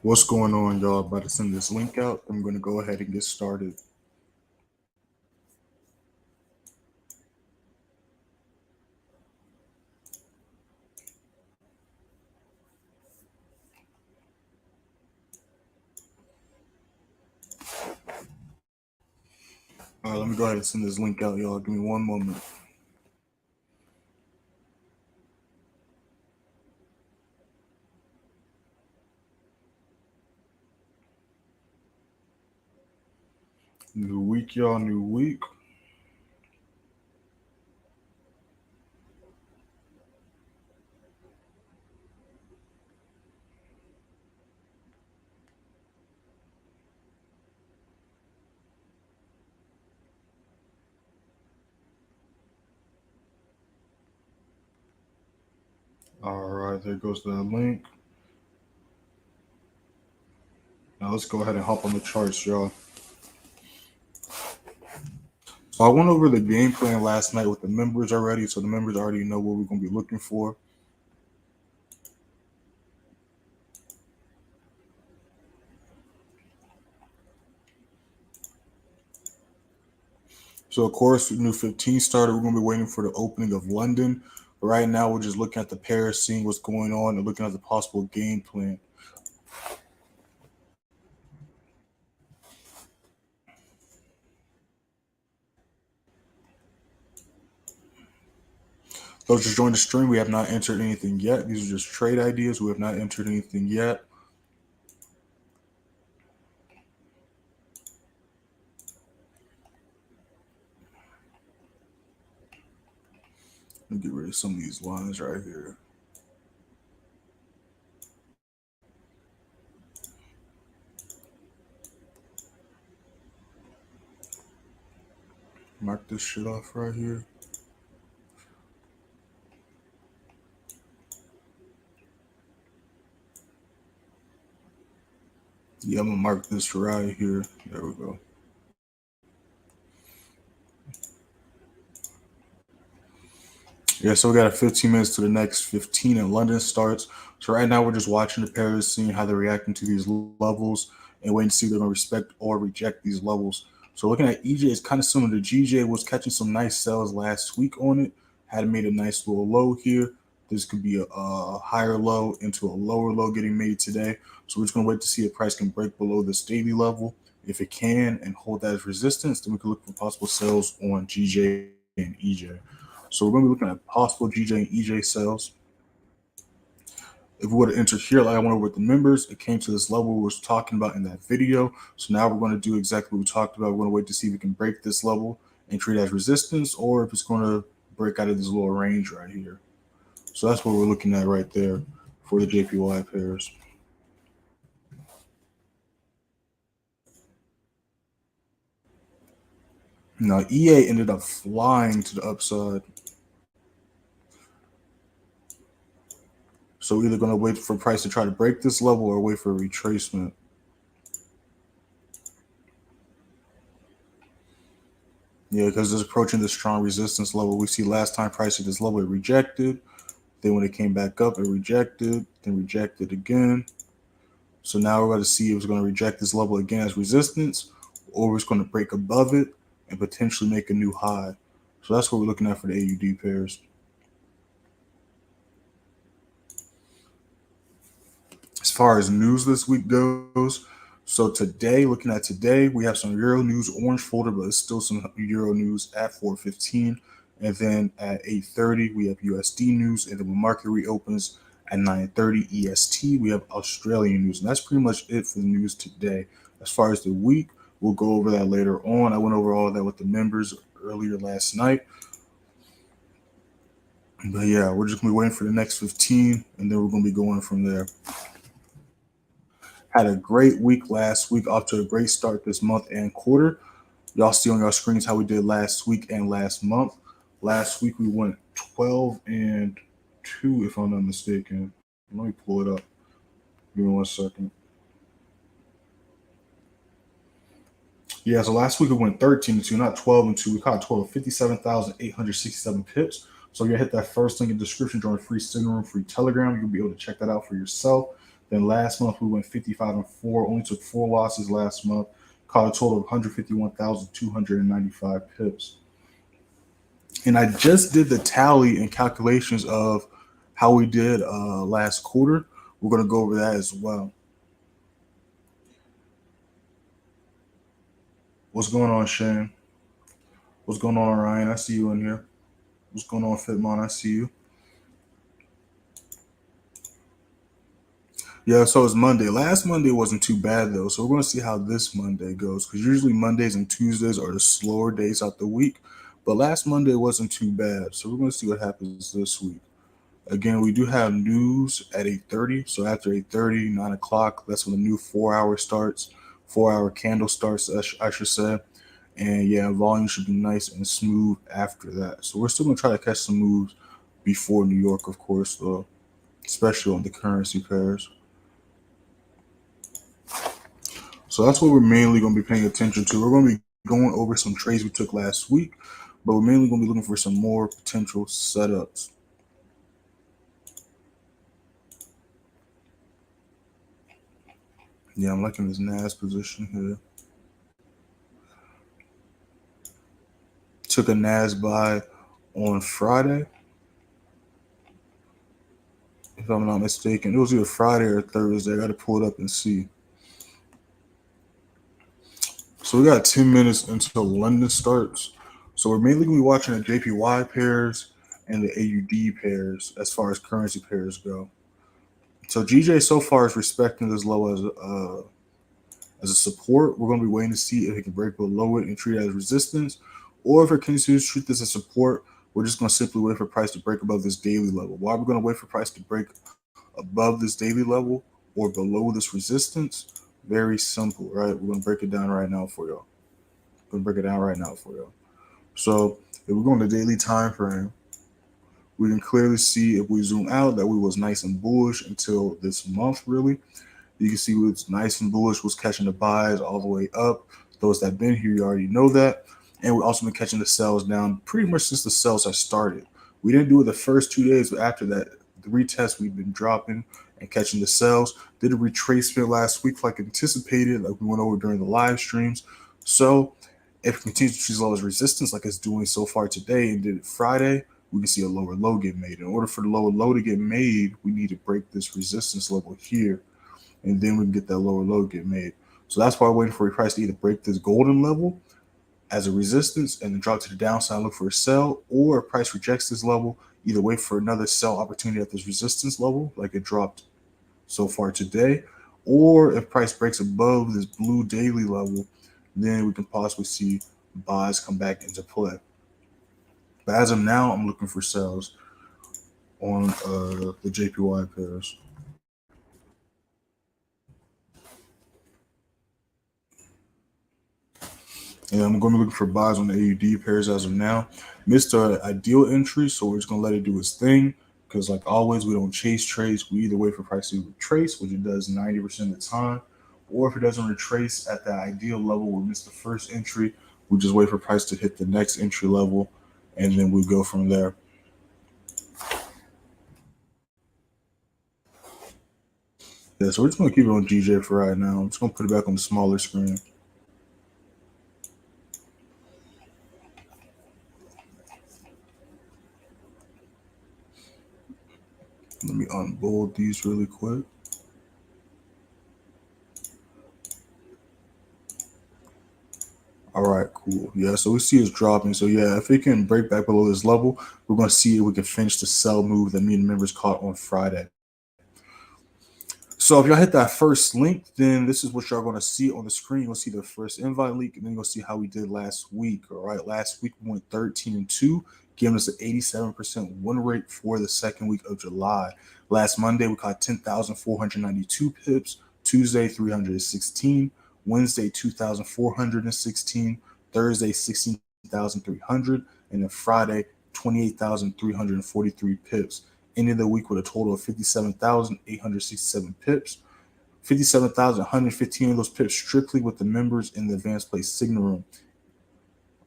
What's going on, y'all? About to send this link out. I'm going to go ahead and get started. All right, let me go ahead and send this link out, y'all. Give me one moment. New week, y'all. New week. All right, there goes the link. Now let's go ahead and hop on the charts, y'all. So I went over the game plan last night with the members already, so the members already know what we're going to be looking for. So, of course, new 15 started. We're going to be waiting for the opening of London. But right now, we're just looking at the pairs, seeing what's going on, and looking at the possible game plan. Those just joined the stream. We have not entered anything yet. These are just trade ideas. We have not entered anything yet. Let me get rid of some of these lines right here. Mark this shit off right here. Yeah, I'm gonna mark this right here. There we go. Yeah, so we got 15 minutes to the next 15 and London starts. So right now we're just watching the pairs, seeing how they're reacting to these levels and waiting to see if they're gonna respect or reject these levels. So looking at EJ, it's kind of similar to GJ. Was catching some nice sells last week on it. Had made a nice little low here. This could be a higher low into a lower low getting made today. So we're just gonna wait to see if price can break below this daily level. If it can and hold that as resistance, then we can look for possible sells on GJ and EJ. So we're going to be looking at possible GJ and EJ sales. If we were to enter here, like I went over with the members, it came to this level we were talking about in that video. So now we're going to do exactly what we talked about. We're going to wait to see if we can break this level and treat it as resistance, or if it's going to break out of this little range right here. So that's what we're looking at right there for the JPY pairs. Now, EA ended up flying to the upside. So we're either going to wait for price to try to break this level or wait for a retracement. Yeah, because it's approaching the strong resistance level. We see last time price at this level, it rejected. Then when it came back up, it rejected, then rejected again. So now we're going to see if it's going to reject this level again as resistance, or it's going to break above it and potentially make a new high. So that's what we're looking at for the AUD pairs. As far as news this week goes, so today, looking at today, we have some Euro news orange folder, but it's still some Euro news at 4:15. And then at 8:30, we have USD news. And then when market reopens at 9:30 EST, we have Australian news. And that's pretty much it for the news today. As far as the week, we'll go over that later on. I went over all of that with the members earlier last night. But yeah, we're just going to be waiting for the next 15, and then we're going to be going from there. Had a great week last week, off to a great start this month and quarter. Y'all see on your screens how we did last week and last month. Last week we went 12 and 2, if I'm not mistaken. Let me pull it up. Give me 1 second. Yeah, so last week we went 13 and 2, not 12 and 2. We caught 12, 57,867 pips. So you hit that first link in the description, join free signal room, free Telegram. You'll be able to check that out for yourself. Then last month we went 55 and 4, only took 4 losses last month, caught a total of 151,295 pips. And I just did the tally and calculations of how we did last quarter. We're going to go over that as well. What's going on, Shane? What's going on, Ryan? I see you in here. What's going on, Fitmon? I see you. Yeah, so it's Monday. Last Monday wasn't too bad though, so we're going to see how this Monday goes because usually Mondays and Tuesdays are the slower days out the week, but last Monday wasn't too bad, so we're going to see what happens this week. Again, we do have news at 8:30, so after 8:30, 9 o'clock, that's when the new 4 hour starts, 4 hour candle starts, I should say. And yeah, volume should be nice and smooth after that. So we're still going to try to catch some moves before New York, of course, though, especially on the currency pairs. So that's what we're mainly going to be paying attention to. We're going to be going over some trades we took last week, but we're mainly going to be looking for some more potential setups. Yeah, I'm liking this NAS position here. Took a NAS buy on Friday, if I'm not mistaken. It was either Friday or Thursday. I got to pull it up and see. So we got 10 minutes until London starts. So we're mainly going to be watching the JPY pairs and the AUD pairs as far as currency pairs go. So GJ so far is respecting this low as a support. We're going to be waiting to see if it can break below it and treat it as resistance, or if it continues to treat this as support. We're just going to simply wait for price to break above this daily level. Why are we going to wait for price to break above this daily level or below this resistance? Very simple, right? We're going to break it down right now for y'all. So if we're going to daily time frame, we can clearly see if we zoom out that we was nice and bullish until this month, really. You can see what's nice and bullish was catching the buys all the way up. Those that been here, you already know that. And we've also been catching the sells down pretty much since the sells have started. We didn't do it the first 2 days, but after that, the retest, we've been dropping and catching the sells. Did a retracement last week like anticipated, like we went over during the live streams. So if it continues to choose low as resistance like it's doing so far today and did it Friday, we can see a lower low get made. In order for the lower low to get made, we need to break this resistance level here, and then we can get that lower low get made. So that's why we're waiting for a price to either break this golden level as a resistance and then drop to the downside, look for a sell, or if price rejects this level, either wait for another sell opportunity at this resistance level like it dropped so far today, or if price breaks above this blue daily level, then we can possibly see buys come back into play. But as of now, I'm looking for sells on the JPY pairs. And I'm going to be looking for buys on the AUD pairs as of now. Missed an ideal entry, so we're just going to let it do its thing. Because like always, we don't chase trades. We either wait for price to retrace, which it does 90% of the time. Or if it doesn't retrace at that ideal level, we miss the first entry. We just wait for price to hit the next entry level, and then we go from there. Yeah, so we're just going to keep it on GJ for right now. I'm just going to put it back on the smaller screen. Let me unbold these really quick. All right, cool. Yeah, so we see it's dropping. So yeah, if it can break back below this level, we're going to see if we can finish the sell move that me and the members caught on Friday. So if y'all hit that first link, then this is what y'all going to see on the screen. You'll see the first invite link, and then you'll see how we did last week. All right, last week we went 13 and 2, giving us an 87% win rate for the second week of July. Last Monday we caught 10,492 pips. Tuesday 316. Wednesday 2,416. Thursday 16,300, and then Friday 28,343 pips. Ended the week with a total of 57,867 pips. 57,115 of those pips strictly with the members in the advanced play signal room.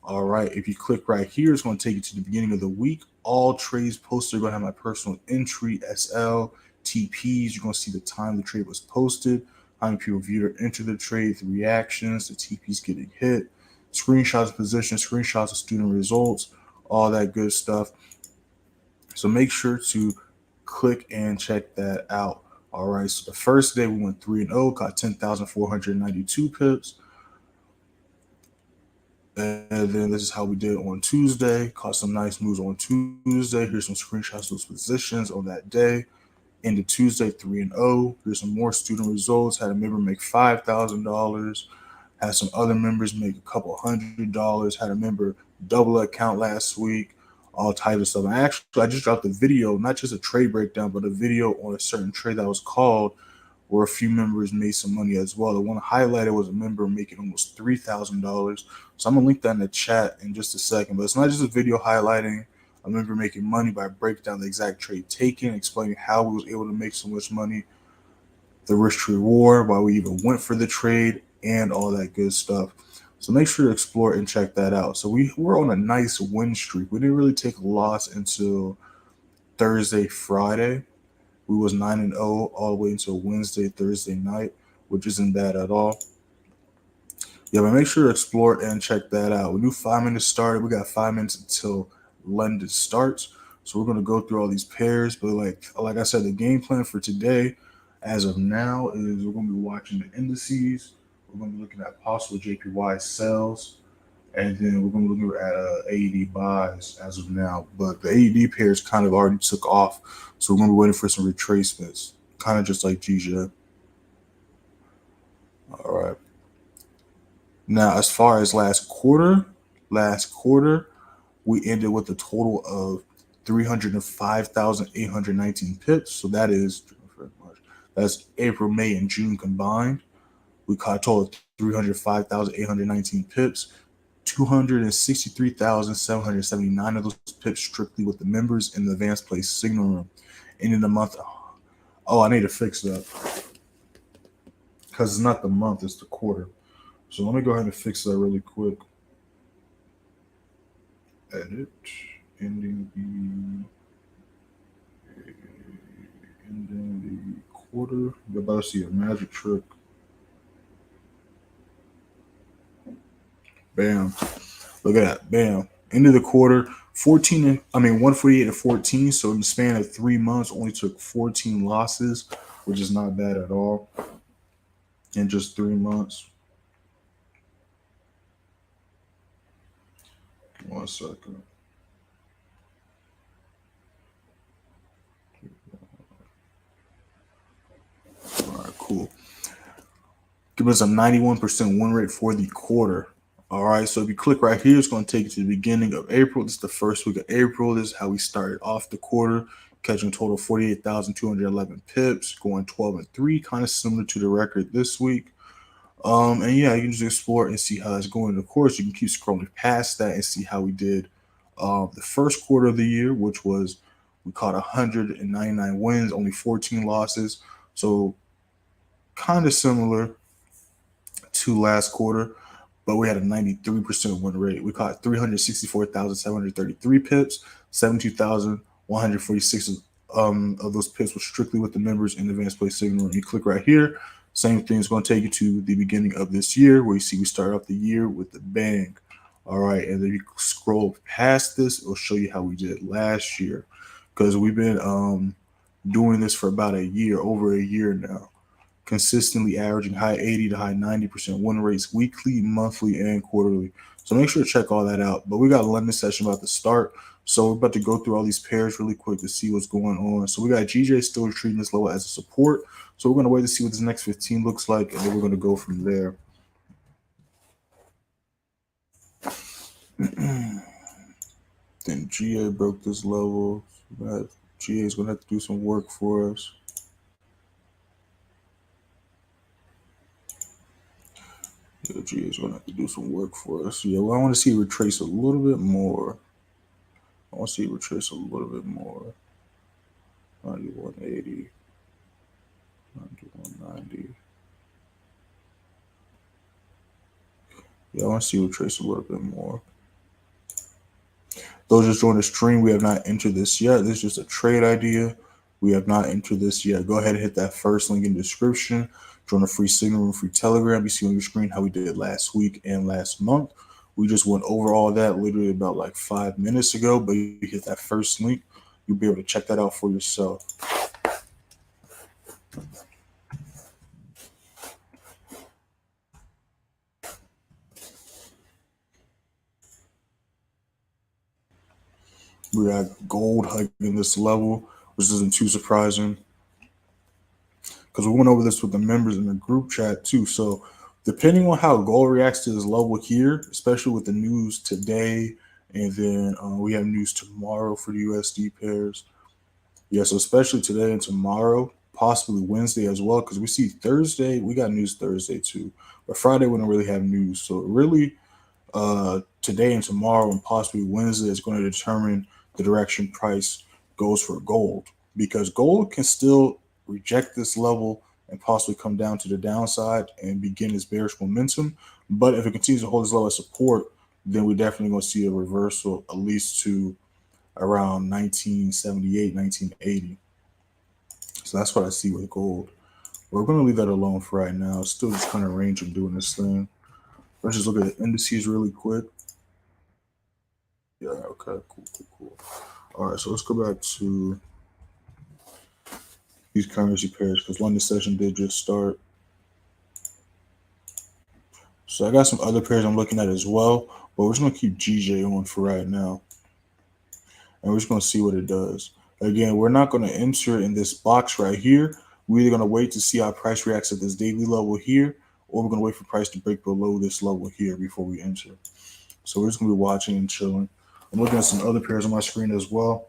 All right, if you click right here, it's going to take you to the beginning of the week. All trades posted are going to have my personal entry, SL, TPs. You're going to see the time the trade was posted, how many people viewed or entered the trade, the reactions, the TPs getting hit, screenshots of position, screenshots of student results, all that good stuff. So make sure to click and check that out. All right, so the first day we went 3-0, got 10,492 pips. And then this is how we did on Tuesday. Caught some nice moves on Tuesday. Here's some screenshots of those positions on that day. Ended Tuesday 3-0. Here's some more student results. Had a member make $5,000. Had some other members make a couple $100. Had a member double account last week. All types of stuff. And actually, I just dropped a video, not just a trade breakdown, but a video on a certain trade that was called where a few members made some money as well. The one highlighted was a member making almost $3,000. So I'm going to link that in the chat in just a second. But it's not just a video highlighting a member making money, by breaking down the exact trade taken, explaining how we was able to make so much money, the risk to reward, why we even went for the trade, and all that good stuff. So make sure to explore and check that out. So we're on a nice win streak. We didn't really take a loss until Thursday, Friday. We was 9-0 all the way until Wednesday, Thursday night, which isn't bad at all. Yeah, but make sure to explore and check that out. We do 5 minutes started. We got 5 minutes until London starts. So we're going to go through all these pairs. But like I said, the game plan for today, as of now, is we're going to be watching the indices. We're going to be looking at possible JPY sells. And then we're going to be looking at AED buys as of now. But the AED pairs kind of already took off. So we're going to be waiting for some retracements, kind of just like GJ. All right. Now, as far as last quarter, we ended with a total of 305,819 pips. So that's April, May, and June combined. We caught a total of 305,819 pips. 263,779 of those pips strictly with the members in the advanced play signal room. And in the month, I need to fix that because it's not the month, it's the quarter. So let me go ahead and fix that really quick. Edit, ending the quarter. You're about to see a magic trick. Bam. Look at that. Bam. End of the quarter, 148 to 14. So in the span of 3 months, only took 14 losses, which is not bad at all. In just 3 months. 1 second. All right, cool. Give us a 91% win rate for the quarter. All right, so if you click right here, it's going to take you to the beginning of April. This is the first week of April. This is how we started off the quarter, catching a total of 48,211 pips, going 12-3, kind of similar to the record this week. And yeah, you can just explore and see how that's going. Of course, you can keep scrolling past that and see how we did the first quarter of the year, which was we caught 199 wins, only 14 losses. So kind of similar to last quarter, but we had a 93% win rate. We caught 364,733 pips, 72,146 of those pips were strictly with the members in the advanced play signal. And you click right here, same thing is going to take you to the beginning of this year, where you see we start off the year with the bang. All right, and then you scroll past this, it'll show you how we did last year, because we've been doing this for about a year, over a year now, consistently averaging high 80 to high 90% win rates weekly, monthly, and quarterly. So make sure to check all that out. But we got a London session about to start, so we're about to go through all these pairs really quick to see what's going on. So we got GJ still treating this level as a support. So we're going to wait to see what this next 15 looks like, and then we're going to go from there. Then GA broke this level. GA is going to have to do some work for us. Yeah, GA is going to have to do some work for us. Yeah, well, I want to see it retrace a little bit more. 9180, 9190. Yeah, I want to see it retrace a little bit more. Those just joined the stream, we have not entered this yet. This is just a trade idea. we have not entered this yet, go ahead and hit that first link in the description. Join a free signal room, free Telegram. You see on your screen how we did last week and last month. We just went over all that literally about like 5 minutes ago, but you hit that first link, you'll be able to check that out for yourself. We got gold hugging this level, which isn't too surprising because we went over this with the members in the group chat too. So depending on how gold reacts to this level here, especially with the news today, and then we have news tomorrow for the USD pairs. Yeah, so especially today and tomorrow, possibly Wednesday as well, because we see Thursday, we got news Thursday too. But Friday we don't really have news. So really today and tomorrow and possibly Wednesday is going to determine the direction price goes for gold, because gold can still reject this level and possibly come down to the downside and begin its bearish momentum. But if it continues to hold this level of support, then we're definitely going to see a reversal at least to around 1978, 1980. So that's what I see with gold. We're going to leave that alone for right now. It's still just kind of range of doing this thing. Let's just look at the indices really quick. Yeah, okay, cool. All right, so let's go back to these currency pairs because London session did just start. So I got some other pairs I'm looking at as well, but we're just going to keep GJ on for right now. And we're just going to see what it does. Again, we're not going to enter in this box right here. We're either going to wait to see how price reacts at this daily level here, or we're going to wait for price to break below this level here before we enter. So we're just going to be watching and chilling. I'm looking at some other pairs on my screen as well.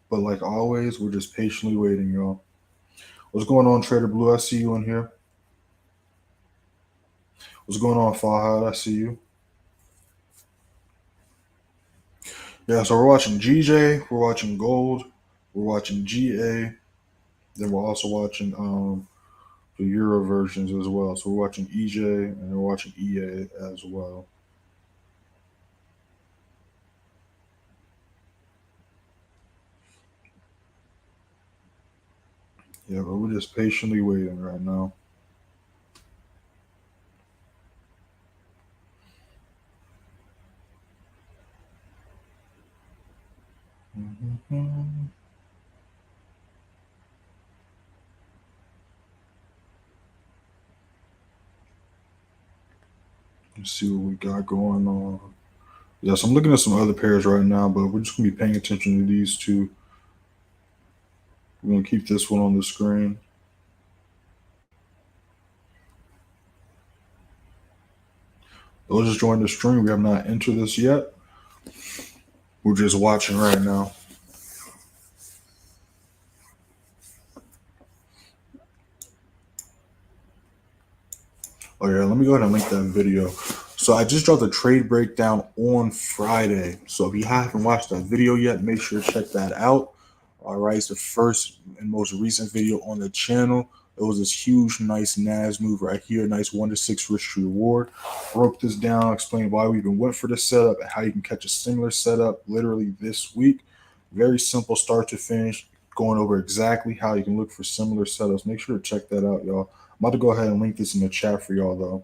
But like always, we're just patiently waiting, y'all. What's going on, Trader Blue? I see you in here. What's going on, Fahad? I see you. Yeah, so we're watching GJ, we're watching Gold, we're watching GA, then we're also watching the Euro versions as well. So we're watching EJ and we're watching EA as well. Yeah, but we're just patiently waiting right now. Mm-hmm. Let's see what we got going on. Yeah, so I'm looking at some other pairs right now, but we're just gonna be paying attention to these two. We're gonna keep this one on the screen. Those just joined the stream. We have not entered this yet. We're just watching right now. Oh yeah, let me go ahead and link that video. So I just dropped a trade breakdown on Friday. So if you haven't watched that video yet, make sure to check that out. All right, it's the first and most recent video on the channel. It was this huge, nice NAS move right here. Nice 1-to-6 risk reward. Broke this down, explained why we even went for the setup and how you can catch a similar setup literally this week. Very simple start to finish, going over exactly how you can look for similar setups. Make sure to check that out, y'all. I'm about to go ahead and link this in the chat for y'all, though.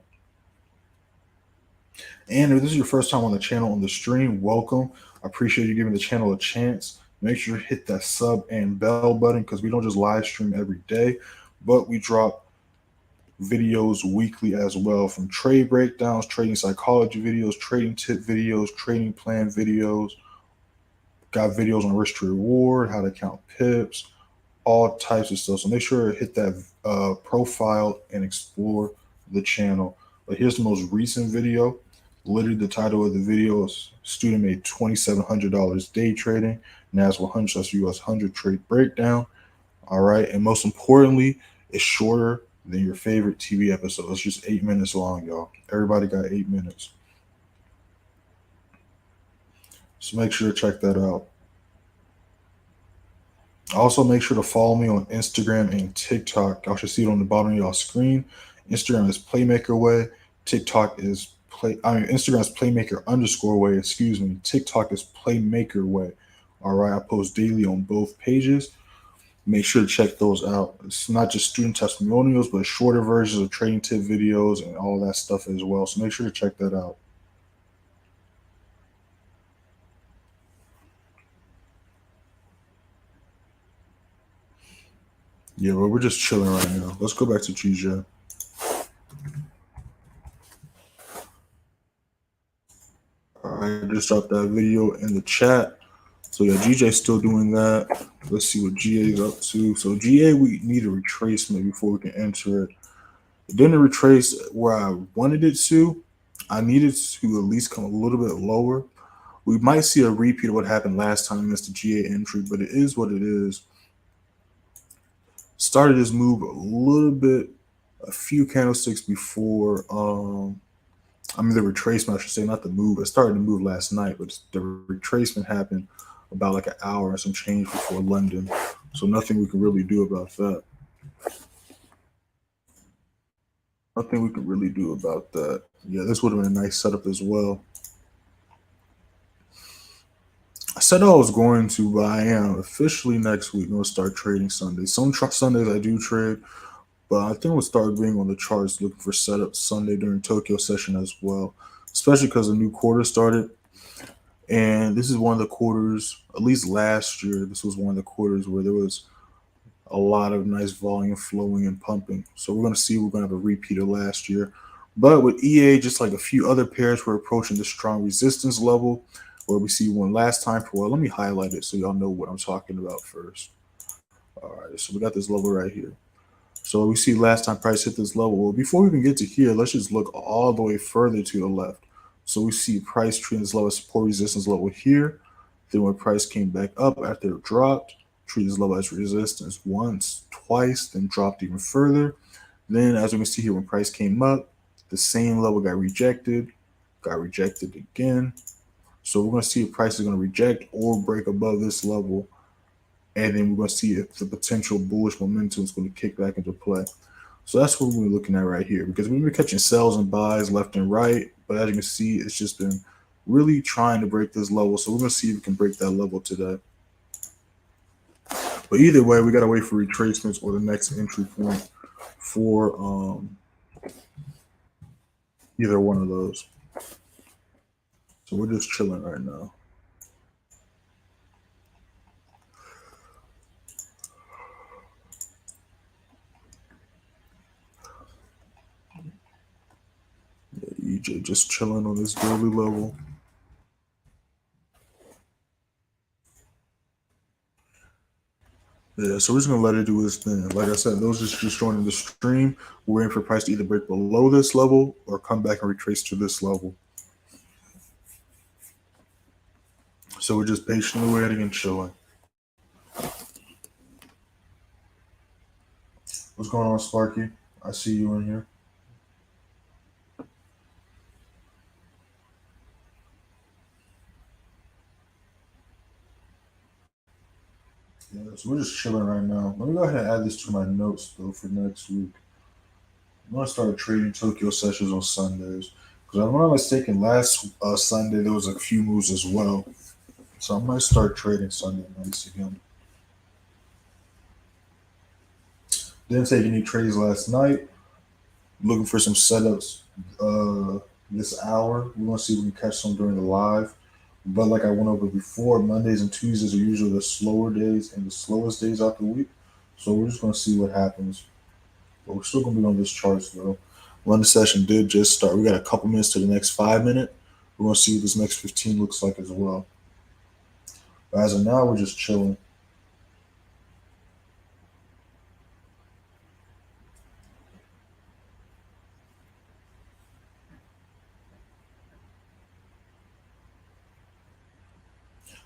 And if this is your first time on the channel on the stream, welcome. I appreciate you giving the channel a chance. Make sure to hit that sub and bell button because we don't just live stream every day, but we drop videos weekly as well, from trade breakdowns, trading psychology videos, trading tip videos, trading plan videos. Got videos on risk to reward, how to count pips, all types of stuff. So make sure to hit that profile and explore the channel. But here's the most recent video. Literally, the title of the video is "Student Made $2,700 Day Trading, NAS100 / US100 Trade Breakdown." All right, and most importantly, it's shorter than your favorite TV episode. It's just 8 minutes long, y'all. Everybody got 8 minutes. So make sure to check that out. Also, make sure to follow me on Instagram and TikTok. Y'all should see it on the bottom of y'all screen. Instagram is Playmaker Way. TikTok is Instagram is Playmaker_way. Excuse me. TikTok is Playmaker Way. All right. I post daily on both pages. Make sure to check those out. It's not just student testimonials, but shorter versions of trading tip videos and all that stuff as well. So make sure to check that out. Yeah, but we're just chilling right now. Let's go back to GJ. All right, I just dropped that video in the chat. So yeah, GJ's still doing that. Let's see what GA is up to. So GA, we need a retracement before we can enter it. It didn't retrace where I wanted it to. I needed to at least come a little bit lower. We might see a repeat of what happened last time in the GA entry, but it is what it is. Started this move a little bit, a few candlesticks before. The retracement, I should say, not the move. It started to move last night, but the retracement happened about like an hour and some change before London. So nothing we can really do about that. Nothing we can really do about that. Yeah, this would have been a nice setup as well. I said I was going to, but I am officially next week going to start trading Sundays. Some Sundays I do trade, but I think we'll start being on the charts looking for setups Sunday during Tokyo session as well, especially because the new quarter started. And this is one of the quarters, at least last year, this was one of the quarters where there was a lot of nice volume flowing and pumping. So we're going to see, we're going to have a repeat of last year. But with EA, just like a few other pairs, we're approaching the strong resistance level where we see one last time for a while. Let me highlight it so y'all know what I'm talking about first. All right, so we got this level right here. So we see last time price hit this level. Well, before we can get to here, let's just look all the way further to the left. So we see price treating this level as support resistance level here. Then when price came back up after it dropped, treat this level as resistance once, twice, then dropped even further. Then as we can see here, when price came up, the same level got rejected again. So we're going to see if price is going to reject or break above this level. And then we're going to see if the potential bullish momentum is going to kick back into play. So that's what we're looking at right here, because we've been catching sells and buys left and right. But as you can see, it's just been really trying to break this level. So we're going to see if we can break that level today. But either way, we got to wait for retracements or the next entry point for either one of those. So we're just chilling right now. Yeah, EJ just chilling on this daily level. Yeah, so we're just gonna let it do its thing. Like I said, those just joining the stream. We're waiting for price to either break below this level or come back and retrace to this level. So we're just patiently waiting and chilling. What's going on, Sparky? I see you in here. Yeah, so we're just chilling right now. Let me go ahead and add this to my notes though for next week. I'm gonna start trading Tokyo sessions on Sundays because I'm not mistaken. Last Sunday there was a few moves as well, so I might start trading Sunday nights again. Didn't take any trades last night. Looking for some setups this hour. We want to see if we can catch some during the live. But like I went over before, Mondays and Tuesdays are usually the slower days and the slowest days out the week. So we're just going to see what happens. But we're still going to be on this charts though. London session did just start. We got a couple minutes to the next 5 minute. We're going to see what this next 15 looks like as well. But as of now, we're just chilling.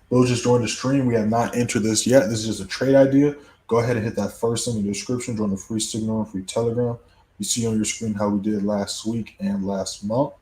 Those just joined the stream. We have not entered this yet. This is just a trade idea. Go ahead and hit that first link in the description. Join the free signal and free Telegram. You see on your screen how we did last week and last month.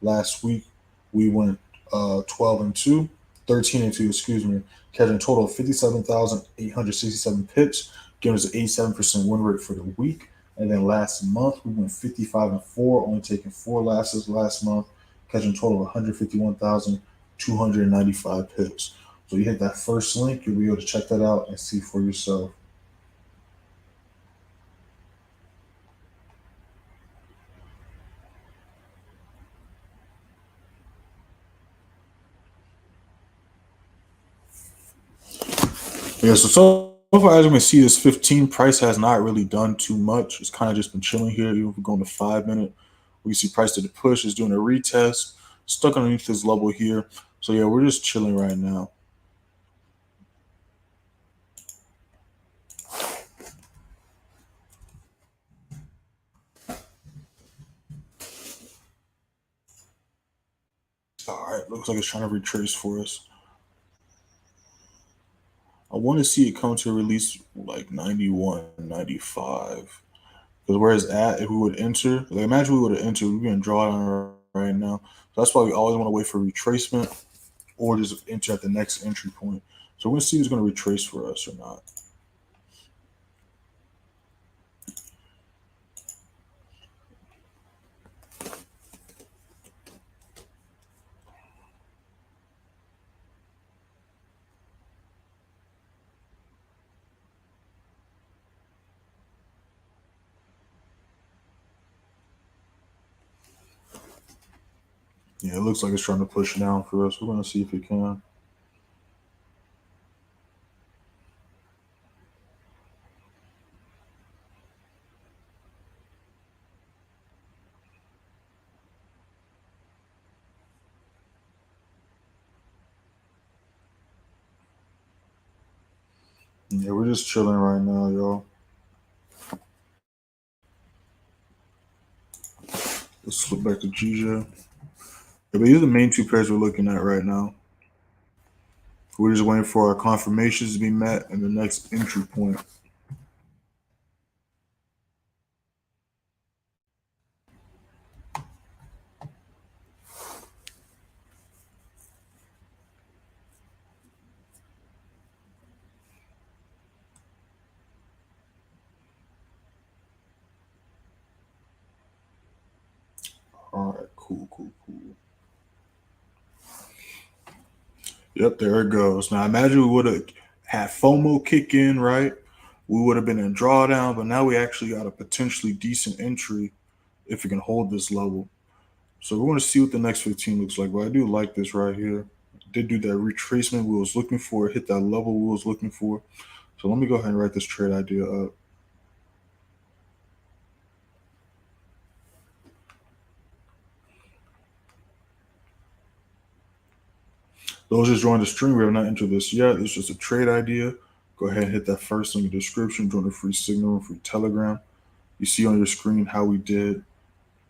Last week we went 12 and 2, 13 and 2, excuse me, catching a total of 57,867 pips, giving us an 87% win rate for the week. And then last month we went 55 and 4, only taking 4 losses last month, catching a total of 151,295 pips. So you hit that first link, you'll be able to check that out and see for yourself. Yeah, so far as you can see, this 15 price has not really done too much. It's kind of just been chilling here. Even if we go in the 5 minute, we see price to the push is doing a retest, stuck underneath this level here. So yeah, we're just chilling right now. All right, looks like it's trying to retrace for us. I want to see it come to a release like 91, 95. Because where it's at, if we would enter, like imagine we would have entered, we're going to draw down right now. So that's why we always want to wait for retracement or just enter at the next entry point. So we're going to see if it's going to retrace for us or not. Yeah, it looks like it's trying to push down for us. We're going to see if it can. Yeah, we're just chilling right now, y'all. Let's flip back to GJ. Yeah, but these are the main two pairs we're looking at right now. We're just waiting for our confirmations to be met and the next entry point. All right, cool. Yep, there it goes. Now imagine we would have had FOMO kick in, right? We would have been in drawdown, but now we actually got a potentially decent entry if we can hold this level. So we're going to see what the next 15 looks like. But I do like this right here. Did do that retracement we was looking for, hit that level we was looking for. So let me go ahead and write this trade idea up. Those just joined the stream, we have not entered this yet. It's just a trade idea. Go ahead and hit that first link in the description. Join the free signal and free telegram. You see on your screen how we did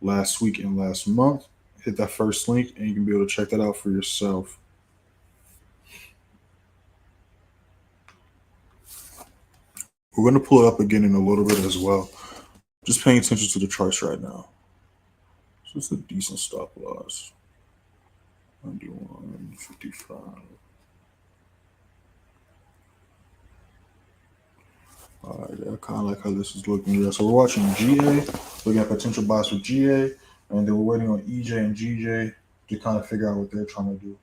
last week and last month. Hit that first link and you can be able to check that out for yourself. We're going to pull it up again in a little bit as well. Just paying attention to the charts right now. So it's a decent stop loss. 91.55. All right, I kind of like how this is looking. Yeah, so we're watching GA, looking at potential buys for GA, and then we're waiting on EJ and GJ to kind of figure out what they're trying to do.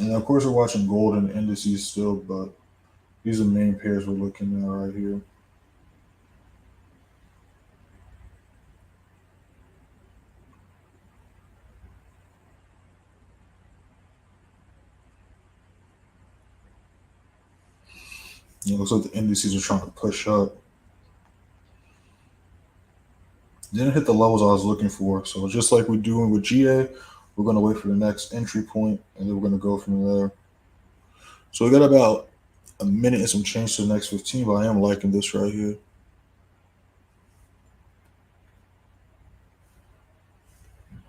And of course, we're watching gold and indices still, but these are the main pairs we're looking at right here. It looks like the indices are trying to push up. Didn't hit the levels I was looking for. So just like we're doing with GA, we're going to wait for the next entry point, and then we're going to go from there. So we got about a minute and some change to the next 15, but I am liking this right here.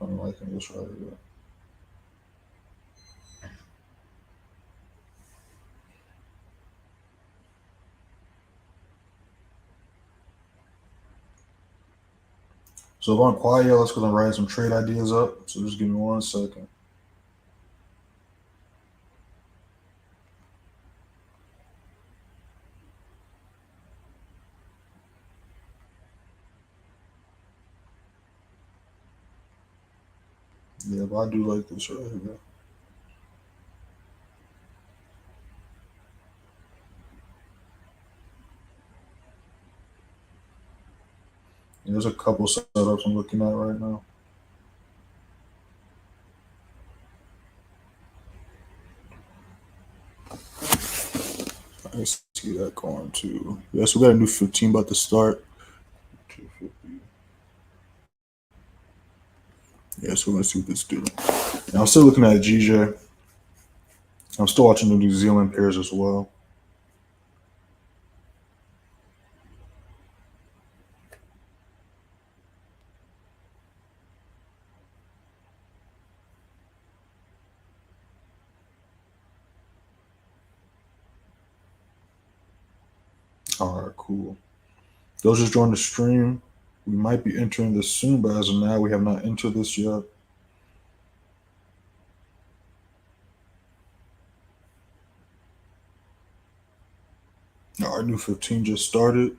I'm liking this right here. So if I'm quiet, let's go and write some trade ideas up. So just give me 1 second. Yeah, but I do like this right here. And there's a couple setups I'm looking at right now. Let's see that going to. Yeah, so we got a new 15 about to start. 250. Yeah, so we're gonna see what this do. Now I'm still looking at GJ. I'm still watching the New Zealand pairs as well. All right, cool. Those just joined the stream. We might be entering this soon, but as of now, we have not entered this yet. Our new 15 just started.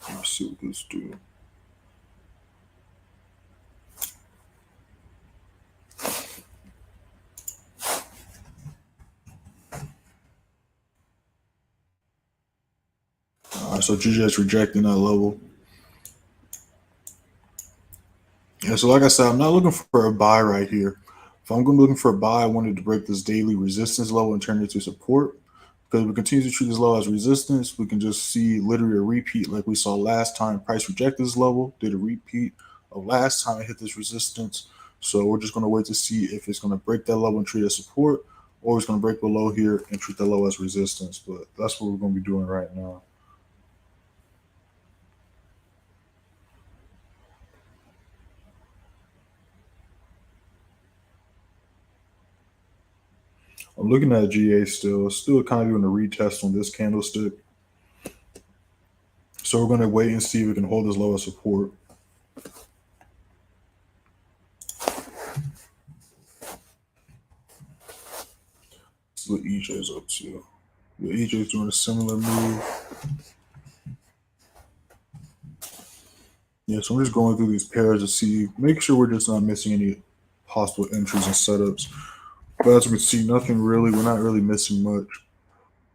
Let's see what this do. All right, so GJ is rejecting that level. Yeah, so like I said, I'm not looking for a buy right here. If I'm going to be looking for a buy, I wanted to break this daily resistance level and turn it to support. Because if we continue to treat this level as resistance, we can just see literally a repeat like we saw last time. Price rejected this level, did a repeat of last time it hit this resistance. So we're just going to wait to see if it's going to break that level and treat it as support, or it's going to break below here and treat that level as resistance. But that's what we're going to be doing right now. I'm looking at GA still kind of doing a retest on this candlestick. So we're going to wait and see if we can hold this low as support. That's what EJ is up to. Yeah, EJ is doing a similar move. Yeah, so I'm just going through these pairs to see, make sure we're just not missing any possible entries and setups. But as we can see, nothing really, we're not really missing much.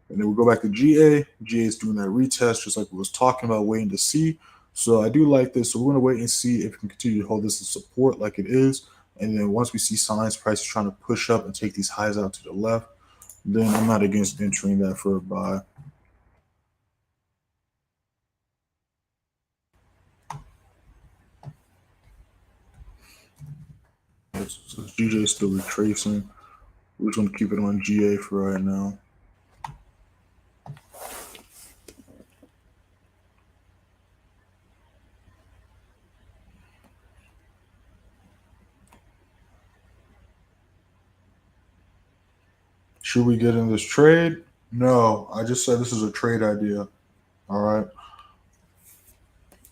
And then we go back to GA. GA is doing that retest, just like we was talking about, waiting to see. So I do like this. So we're going to wait and see if we can continue to hold this as support like it is. And then once we see signs, price is trying to push up and take these highs out to the left, then I'm not against entering that for a buy. So GJ is still retracing. We're just going to keep it on GA for right now. Should we get in this trade? No, I just said this is a trade idea. All right.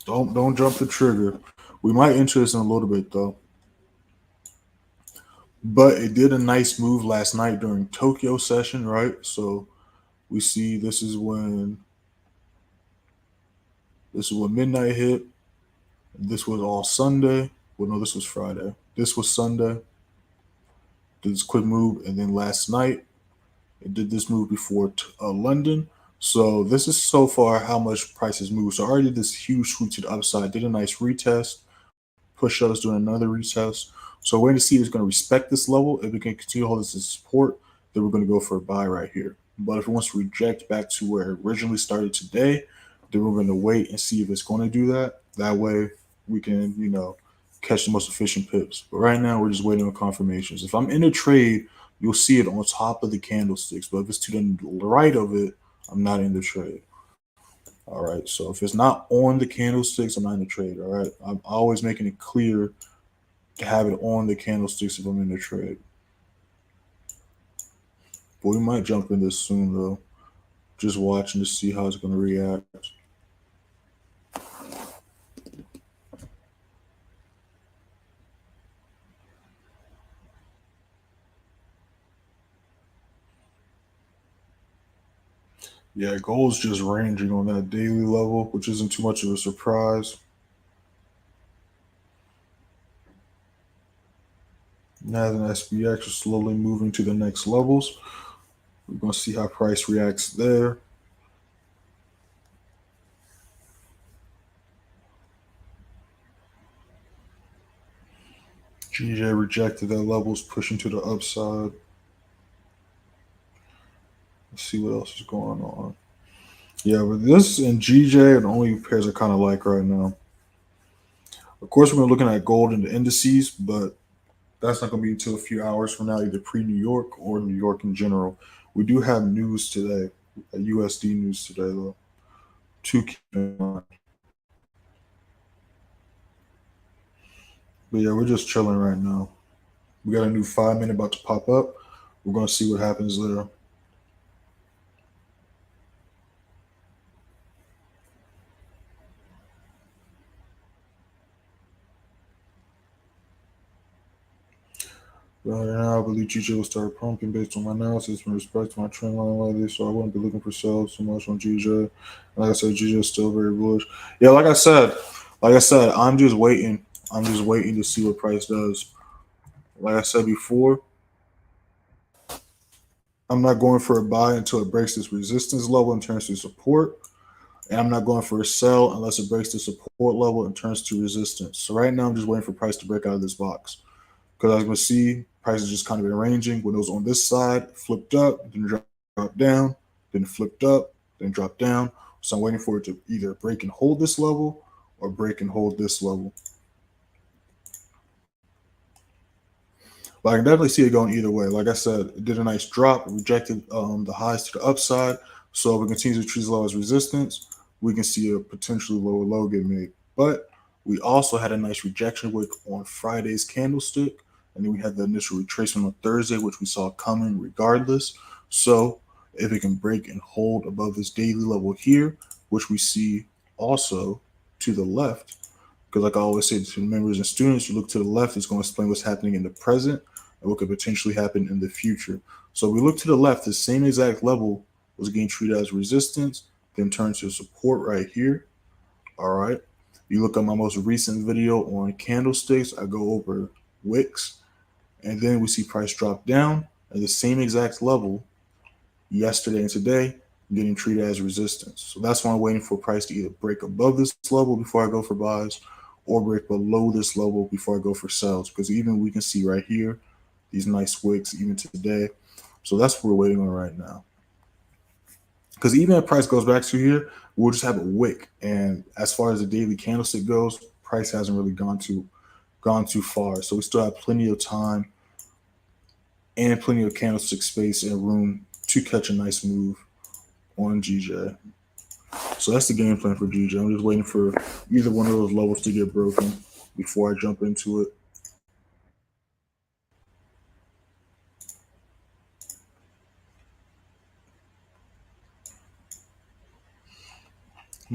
Don't jump the trigger. We might enter this in a little bit though. But it did a nice move last night during Tokyo session, right? So we see this is when midnight hit. This was all Sunday. Well, no, this was Friday. This was Sunday. Did this quick move, and then last night it did this move before London. So this is so far how much prices move. So I already did this huge sweep to the upside. Did a nice retest. Push us doing another retest. So we're going to see if it's going to respect this level. If we can continue to hold this as support, then we're going to go for a buy right here. But if it wants to reject back to where it originally started today, then we're going to wait and see if it's going to do that. That way we can, catch the most efficient pips. But right now we're just waiting on confirmations. If I'm in a trade, you'll see it on top of the candlesticks. But if it's to the right of it, I'm not in the trade. All right. So if it's not on the candlesticks, I'm not in the trade. All right. I'm always making it clear to have it on the candlesticks if I'm in the trade. But we might jump in this soon though. Just watching to see how it's going to react. Yeah, gold's just ranging on that daily level, which isn't too much of a surprise. Now the SPX is slowly moving to the next levels. We're going to see how price reacts there. GJ rejected that levels, pushing to the upside. Let's see what else is going on. Yeah, but this and GJ are the only pairs I kind of like right now. Of course, we're looking at gold and the indices, but that's not going to be until a few hours from now, either pre New York or New York in general. We do have news today, USD news today, though. To keep in mind. But yeah, we're just chilling right now. We got a new 5 minute about to pop up. We're going to see what happens there. Right now, I believe GJ will start pumping based on my analysis in respect to my trend line lately, so I wouldn't be looking for sales so much on GJ. Like I said, GJ is still very bullish. Yeah, like I said, I'm just waiting. I'm just waiting to see what price does. Like I said before, I'm not going for a buy until it breaks this resistance level and turns to support. And I'm not going for a sell unless it breaks the support level and turns to resistance. So right now, I'm just waiting for price to break out of this box. Because as we see, price is just kind of been ranging. When it was on this side, flipped up, then dropped down, then flipped up, then dropped down. So I'm waiting for it to either break and hold this level or break and hold this level. But I can definitely see it going either way. Like I said, it did a nice drop, rejected the highs to the upside. So if it continues to treat low as resistance, we can see a potentially lower low get made. But we also had a nice rejection wick on Friday's candlestick. And then we had the initial retracement on Thursday, which we saw coming regardless. So if it can break and hold above this daily level here, which we see also to the left, because like I always say to the members and students, you look to the left, it's going to explain what's happening in the present and what could potentially happen in the future. So we look to the left, the same exact level was getting treated as resistance, then turned to support right here. All right. You look at my most recent video on candlesticks, I go over wicks, and then we see price drop down at the same exact level yesterday and today, getting treated as resistance. So that's why I'm waiting for price to either break above this level before I go for buys or break below this level before I go for sells. Because even we can see right here, these nice wicks even today. So that's what we're waiting on right now. Because even if price goes back to here, we'll just have a wick. And as far as the daily candlestick goes, price hasn't really gone too far. So we still have plenty of time and plenty of candlestick space and room to catch a nice move on GJ. So that's the game plan for GJ. I'm just waiting for either one of those levels to get broken before I jump into it.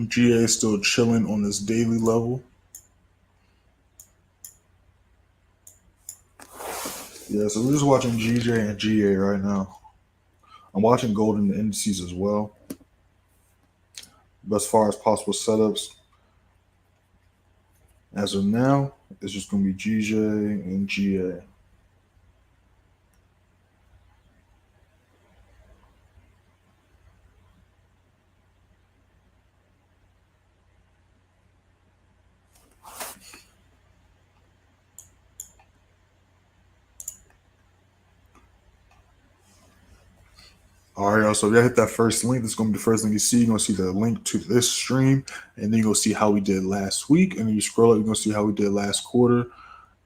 GA is still chilling on this daily level. Yeah, so we're just watching GJ and GA right now. I'm watching gold in the indices as well. But as far as possible setups, as of now, it's just going to be GJ and GA. All right, y'all. So if you hit that first link, that's going to be the first thing you see. You're going to see the link to this stream, and then you're going to see how we did last week. And then you scroll up, you're going to see how we did last quarter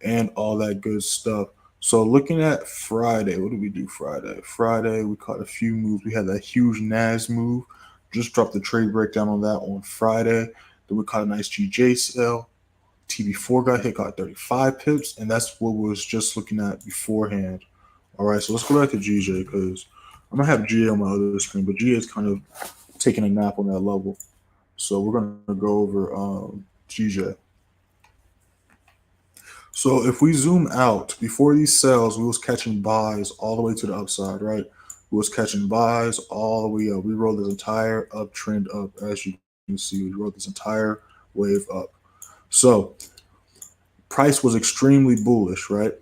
and all that good stuff. So looking at Friday, what did we do Friday? Friday, we caught a few moves. We had that huge NAS move. Just dropped the trade breakdown on that on Friday. Then we caught a nice GJ sell. TB4 got hit, got 35 pips, and that's what we was just looking at beforehand. All right, so let's go back to GJ because I'm gonna have GA on my other screen, but GA is kind of taking a nap on that level. So we're gonna go over GJ. So if we zoom out, before these sales, we was catching buys all the way to the upside, right? We was catching buys all the way up. We rode this entire uptrend up, as you can see. We rode this entire wave up. So price was extremely bullish, right?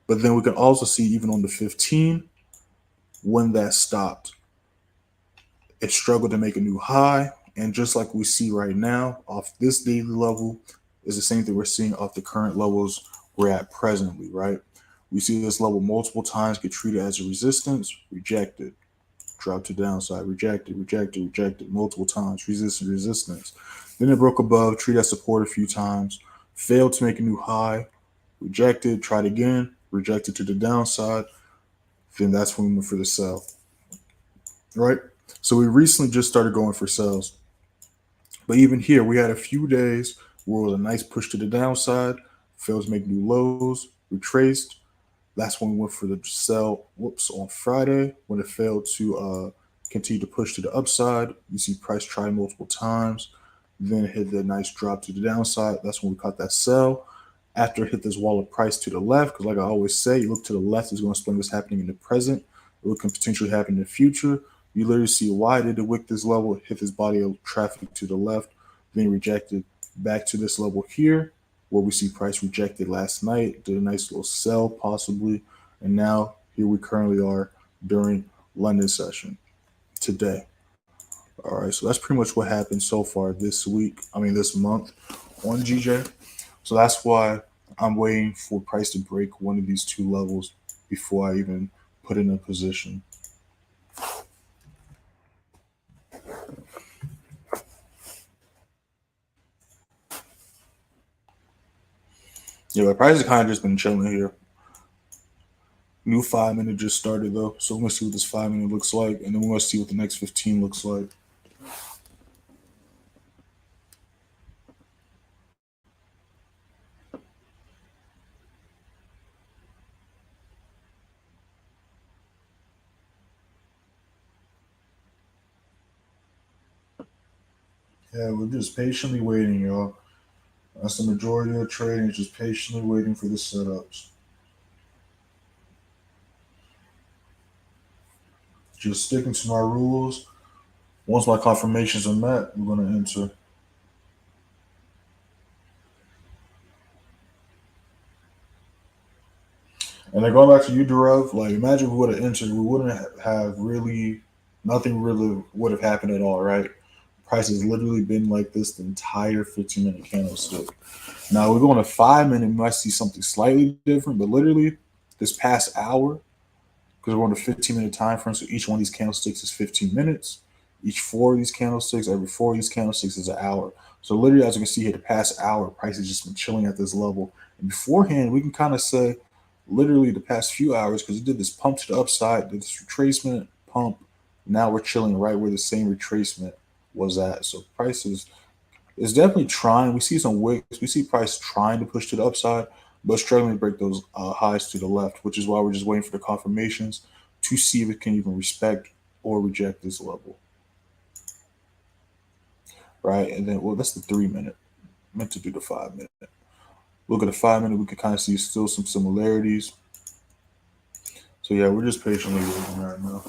But then we can also see even on the 15 when that stopped, it struggled to make a new high. And just like we see right now off this daily level is the same thing we're seeing off the current levels we're at presently, right? We see this level multiple times get treated as a resistance, rejected, drop to the downside, rejected, rejected, rejected multiple times, resistance, resistance. Then it broke above, treated as support a few times, failed to make a new high, rejected, tried again, rejected to the downside. Then that's when we went for the sell, right? So we recently just started going for sells. But even here, we had a few days where it was a nice push to the downside, failed to make new lows, retraced. That's when we went for the sell. Whoops, on Friday when it failed to continue to push to the upside. You see price try multiple times, then hit the nice drop to the downside. That's when we caught that sell. After it hit this wall of price to the left, because like I always say, you look to the left is going to explain what's happening in the present. What can potentially happen in the future. You literally see why did it wick this level, hit this body of traffic to the left, then rejected back to this level here, where we see price rejected last night, did a nice little sell possibly, and now here we currently are during London session today. All right, so that's pretty much what happened so far this month on GJ. So that's why I'm waiting for price to break one of these two levels before I even put in a position. Yeah, but price has kind of just been chilling here. New 5 minute just started though, so we're gonna see what this 5 minute looks like, and then we're gonna see what the next 15 looks like. Yeah, we're just patiently waiting, y'all. That's the majority of trading, is just patiently waiting for the setups. Just sticking to my rules. Once my confirmations are met, we're gonna enter. And then going back to you, Derev, like imagine we would have entered, we wouldn't have really, nothing really would have happened at all, right? Price has literally been like this the entire 15-minute candlestick. Now we're going to 5 minute, we might see something slightly different, but literally this past hour, because we're on a 15-minute time frame, so each one of these candlesticks is 15 minutes. Each four of these candlesticks, every four of these candlesticks is an hour. So literally, as you can see here, the past hour, price has just been chilling at this level. And beforehand, we can kind of say, literally the past few hours, because it did this pump to the upside, did this retracement, pump. Now we're chilling right where the same retracement was at. So price is definitely trying. We see some wicks. We see price trying to push to the upside, but struggling to break those highs to the left, which is why we're just waiting for the confirmations to see if it can even respect or reject this level. Right. And then, well, that's the 3 minute. I meant to do the 5 minute. Look at the 5 minute, we can kind of see still some similarities. So yeah, we're just patiently waiting right now.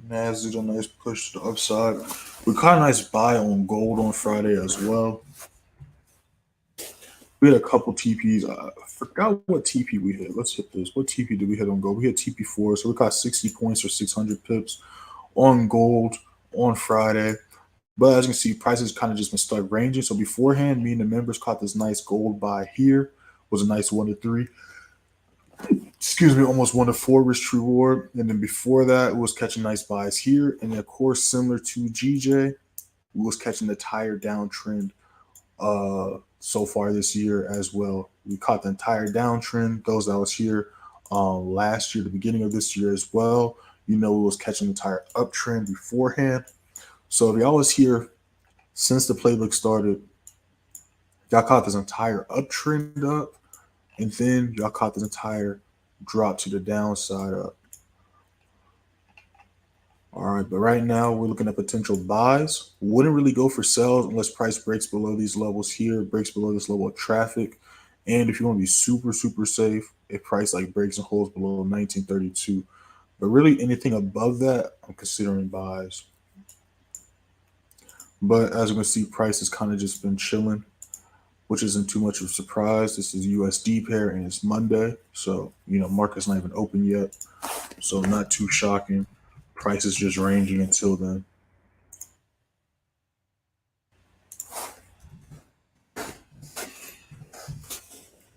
Nas did a nice push to the upside. We caught a nice buy on gold on Friday as well. We had a couple TPs. I forgot what TP we hit. Let's hit this. What TP did we hit on gold? We hit TP4, so we caught 60 points or 600 pips on gold on Friday. But as you can see, prices kind of just been stuck ranging. So beforehand, me and the members caught this nice gold buy here. Was a nice 1 to 3. Excuse me, almost 1 to 4 risk reward. And then before that, it was catching nice buys here. And then of course, similar to GJ, we was catching the tire downtrend so far this year as well. We caught the entire downtrend. Those that was here last year, the beginning of this year as well. You know, we was catching the entire uptrend beforehand. So if y'all was here since the playbook started, y'all caught this entire uptrend up, and then y'all caught this entire drop to the downside up. All right, but right now we're looking at potential buys. Wouldn't really go for sells unless price breaks below these levels here, breaks below this level of traffic. And if you want to be super, super safe, if price like breaks and holds below 1932. But really anything above that, I'm considering buys. But as you can see, price has kind of just been chilling, which isn't too much of a surprise. This is USD pair and it's Monday. So, you know, market's not even open yet. So not too shocking. Price is just ranging until then.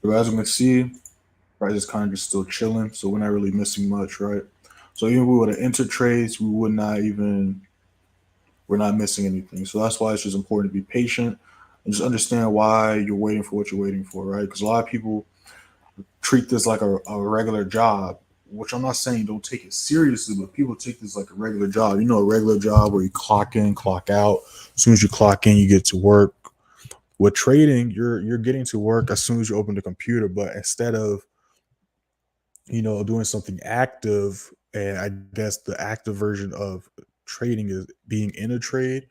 But as we can see, price is kind of just still chilling, so we're not really missing much, right? So even if we would have entered trades, we would not even, we're not missing anything. So that's why it's just important to be patient and just understand why you're waiting for what you're waiting for, right? Because a lot of people treat this like a regular job, which I'm not saying don't take it seriously, but people take this like a regular job. You know, a regular job where you clock in, clock out. As soon as you clock in, you get to work. With trading, you're getting to work as soon as you open the computer, but instead of doing something active, and I guess the active version of trading is being in a trade,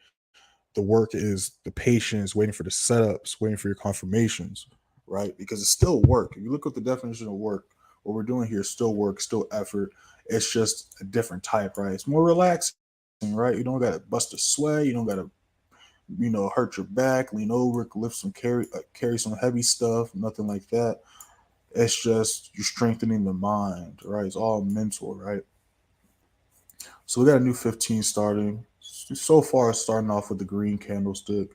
the work is the patience, waiting for the setups, waiting for your confirmations, right? Because it's still work. If you look at the definition of work, what we're doing here is still work, still effort. It's just a different type, right? It's more relaxing, right? You don't got to bust a sweat. You don't got to, hurt your back, lean over, lift some carry some heavy stuff, nothing like that. It's just you're strengthening the mind, right? It's all mental, right? So we got a new 15 starting. So far, starting off with the green candlestick.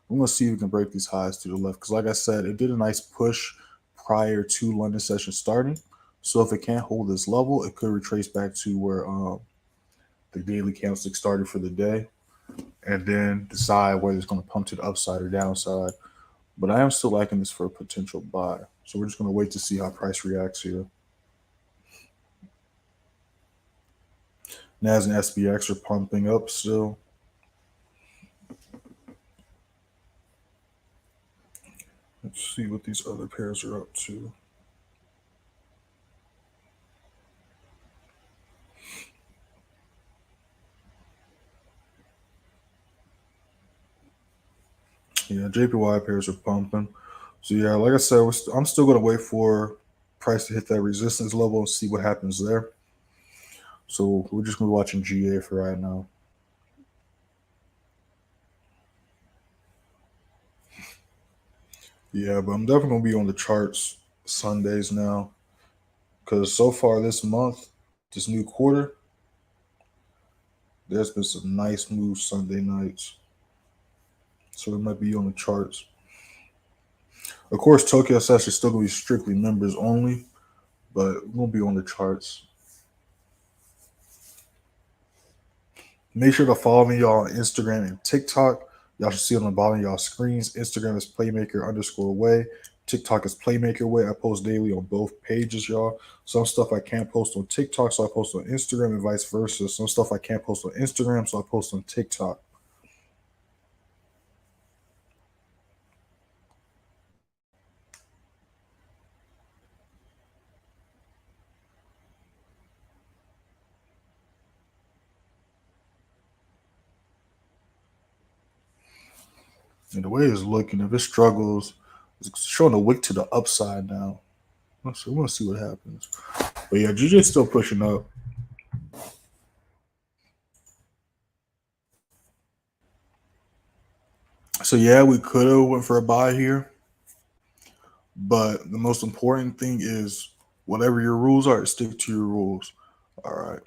I'm going to see if we can break these highs to the left. Because like I said, it did a nice push prior to London session starting. So if it can't hold this level, it could retrace back to where the daily candlestick started for the day. And then decide whether it's going to pump to the upside or downside. But I am still liking this for a potential buy. So we're just going to wait to see how price reacts here. NAS and SPX are pumping up still. Let's see what these other pairs are up to. Yeah, JPY pairs are pumping. So yeah, like I said, I'm still going to wait for price to hit that resistance level and see what happens there. So we're just going to be watching GA for right now. Yeah, but I'm definitely going to be on the charts Sundays now because so far this month, this new quarter, there's been some nice moves Sunday nights. So it might be on the charts. Of course, Tokyo Session is still going to be strictly members only, but we're going to be on the charts. Make sure to follow me, y'all, on Instagram and TikTok. Y'all should see on the bottom of y'all screens. Instagram is playmaker_way. TikTok is playmaker way. I post daily on both pages, y'all. Some stuff I can't post on TikTok, so I post on Instagram and vice versa. Some stuff I can't post on Instagram, so I post on TikTok. And the way it's looking, if it struggles, it's showing a wick to the upside now. So we'll see what happens. But yeah, GJ's still pushing up. So yeah, we could have went for a buy here, but the most important thing is whatever your rules are, stick to your rules. All right.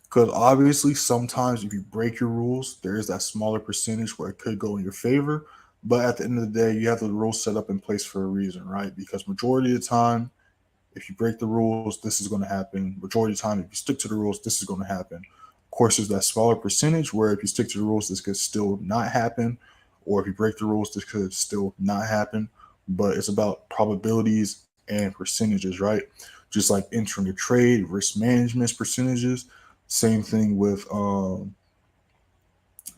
Because obviously, sometimes if you break your rules, there is that smaller percentage where it could go in your favor. But at the end of the day, you have the rules set up in place for a reason, right? Because majority of the time, if you break the rules, this is going to happen. Majority of the time, if you stick to the rules, this is going to happen. Of course, there's that smaller percentage where if you stick to the rules, this could still not happen. Or if you break the rules, this could still not happen. But it's about probabilities and percentages, right? Just like entering a trade, risk management percentages. Same thing with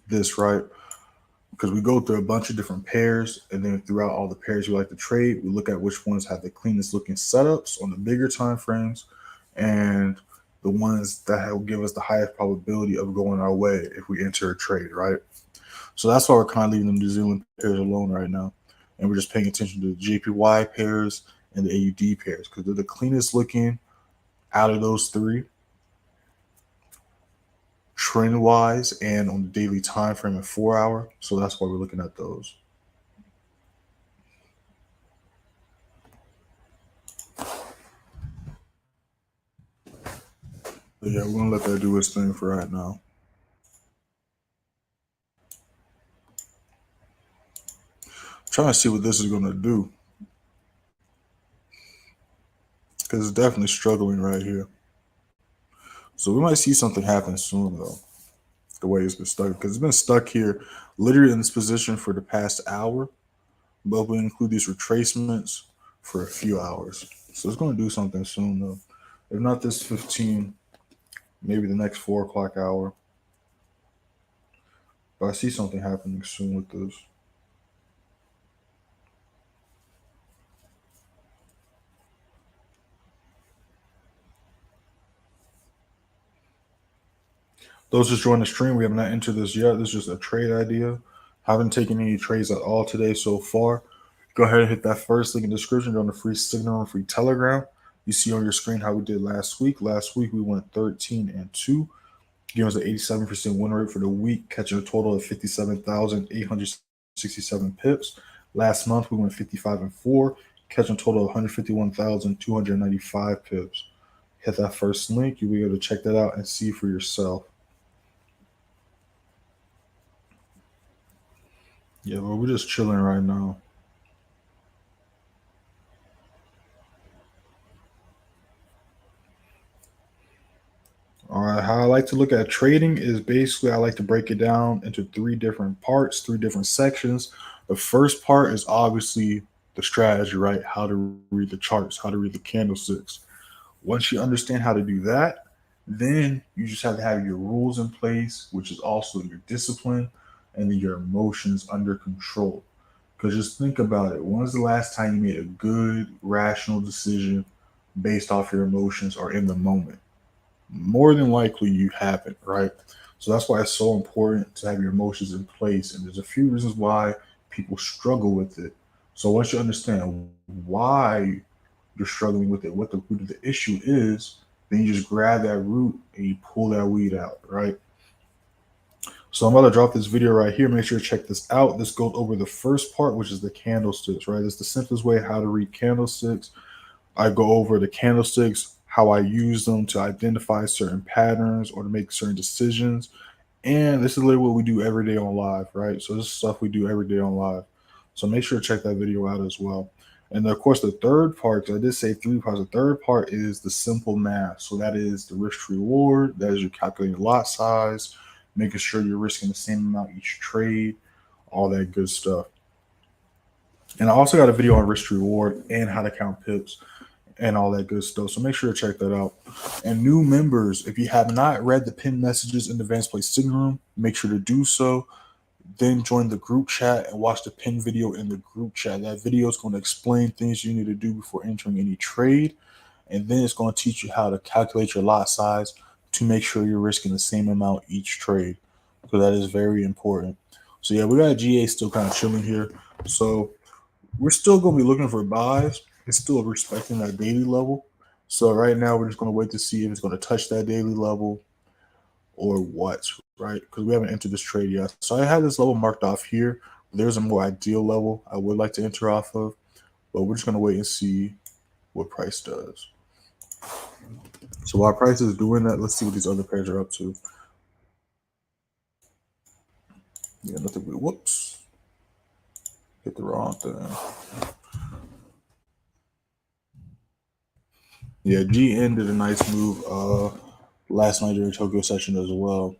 this, right? Because we go through a bunch of different pairs, and then throughout all the pairs we like to trade, we look at which ones have the cleanest looking setups on the bigger time frames, and the ones that will give us the highest probability of going our way if we enter a trade, right? So that's why we're kind of leaving the New Zealand pairs alone right now, and we're just paying attention to the JPY pairs and the AUD pairs because they're the cleanest looking out of those three, trend wise and on the daily time frame and 4 hour. So that's why we're looking at those. yeah, we're gonna let that do its thing for right now. Trying to see what this is gonna do because it's definitely struggling right here. So we might see something happen soon though. The way it's been stuck because it's been stuck here, literally in this position for the past hour. But we include these retracements for a few hours, so it's gonna do something soon though. If not this 15, maybe the next 4 o'clock hour. But I see something happening soon with this. Those just joined the stream, we have not entered this yet. This is just a trade idea. Haven't taken any trades at all today so far. Go ahead and hit that first link in the description on the free signal and free telegram. You see on your screen how we did last week. Last week we went 13-2, giving us an 87% win rate for the week, catching a total of 57,867 pips. Last month we went 55-4, catching a total of 151,295 pips. Hit that first link, you'll be able to check that out and see for yourself. Yeah, but we're just chilling right now. All right, how I like to look at trading is basically I like to break it down into 3 different parts, 3 different sections. The first part is obviously the strategy, right? How to read the charts, how to read the candlesticks. Once you understand how to do that, then you just have to have your rules in place, which is also your discipline and then your emotions under control. Because just think about it. When was the last time you made a good, rational decision based off your emotions or in the moment? More than likely you haven't, right? So that's why it's so important to have your emotions in place. And there's a few reasons why people struggle with it. So once you understand why you're struggling with it, what the root of the issue is, then you just grab that root and you pull that weed out, right? So I'm about to drop this video right here. Make sure to check this out. This goes over the first part, which is the candlesticks, right? It's the simplest way how to read candlesticks. I go over the candlesticks, how I use them to identify certain patterns or to make certain decisions. And this is literally what we do every day on live, right? So this is stuff we do every day on live. So make sure to check that video out as well. And of course, the third part, because I did say 3 parts, the third part is the simple math. So that is the risk to reward. That is your calculating lot size, making sure you're risking the same amount each trade, all that good stuff. And I also got a video on risk to reward and how to count pips and all that good stuff. So make sure to check that out. And new members, if you have not read the pinned messages in the Advanced Play Signal Room, make sure to do so. Then join the group chat and watch the pinned video in the group chat. That video is going to explain things you need to do before entering any trade. And then it's going to teach you how to calculate your lot size to make sure you're risking the same amount each trade. So that is very important. So yeah, we got GA still kind of chilling here. So we're still going to be looking for buys. It's still respecting that daily level. So right now we're just going to wait to see if it's going to touch that daily level or what, right? Because we haven't entered this trade yet. So I have this level marked off here. There's a more ideal level I would like to enter off of, but we're just going to wait and see what price does. So while price is doing that, let's see what these other pairs are up to. Yeah, nothing. Whoops. Hit the wrong thing. Yeah, G ended a nice move last night during Tokyo session as well.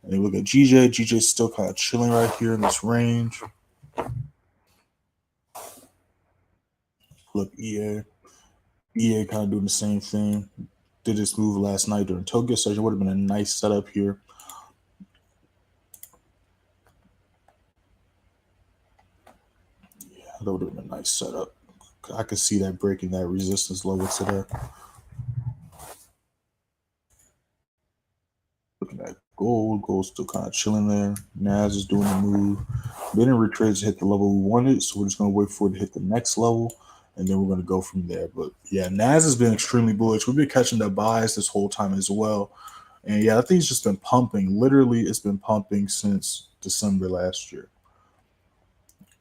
And you look at GJ. GJ's still kind of chilling right here in this range. Look, EA. EA kind of doing the same thing. Did this move last night during Tokyo session. Would have been a nice setup here. Yeah, that would have been a nice setup. I could see that breaking that resistance level today. Looking at gold. Gold's still kind of chilling there. NAS is doing the move. Didn't retrace to hit the level we wanted, so we're just going to wait for it to hit the next level, and then we're going to go from there. But yeah, NAS has been extremely bullish. We've been catching the buys this whole time as well. And yeah, I think it's just been pumping. Literally, it's been pumping since December last year.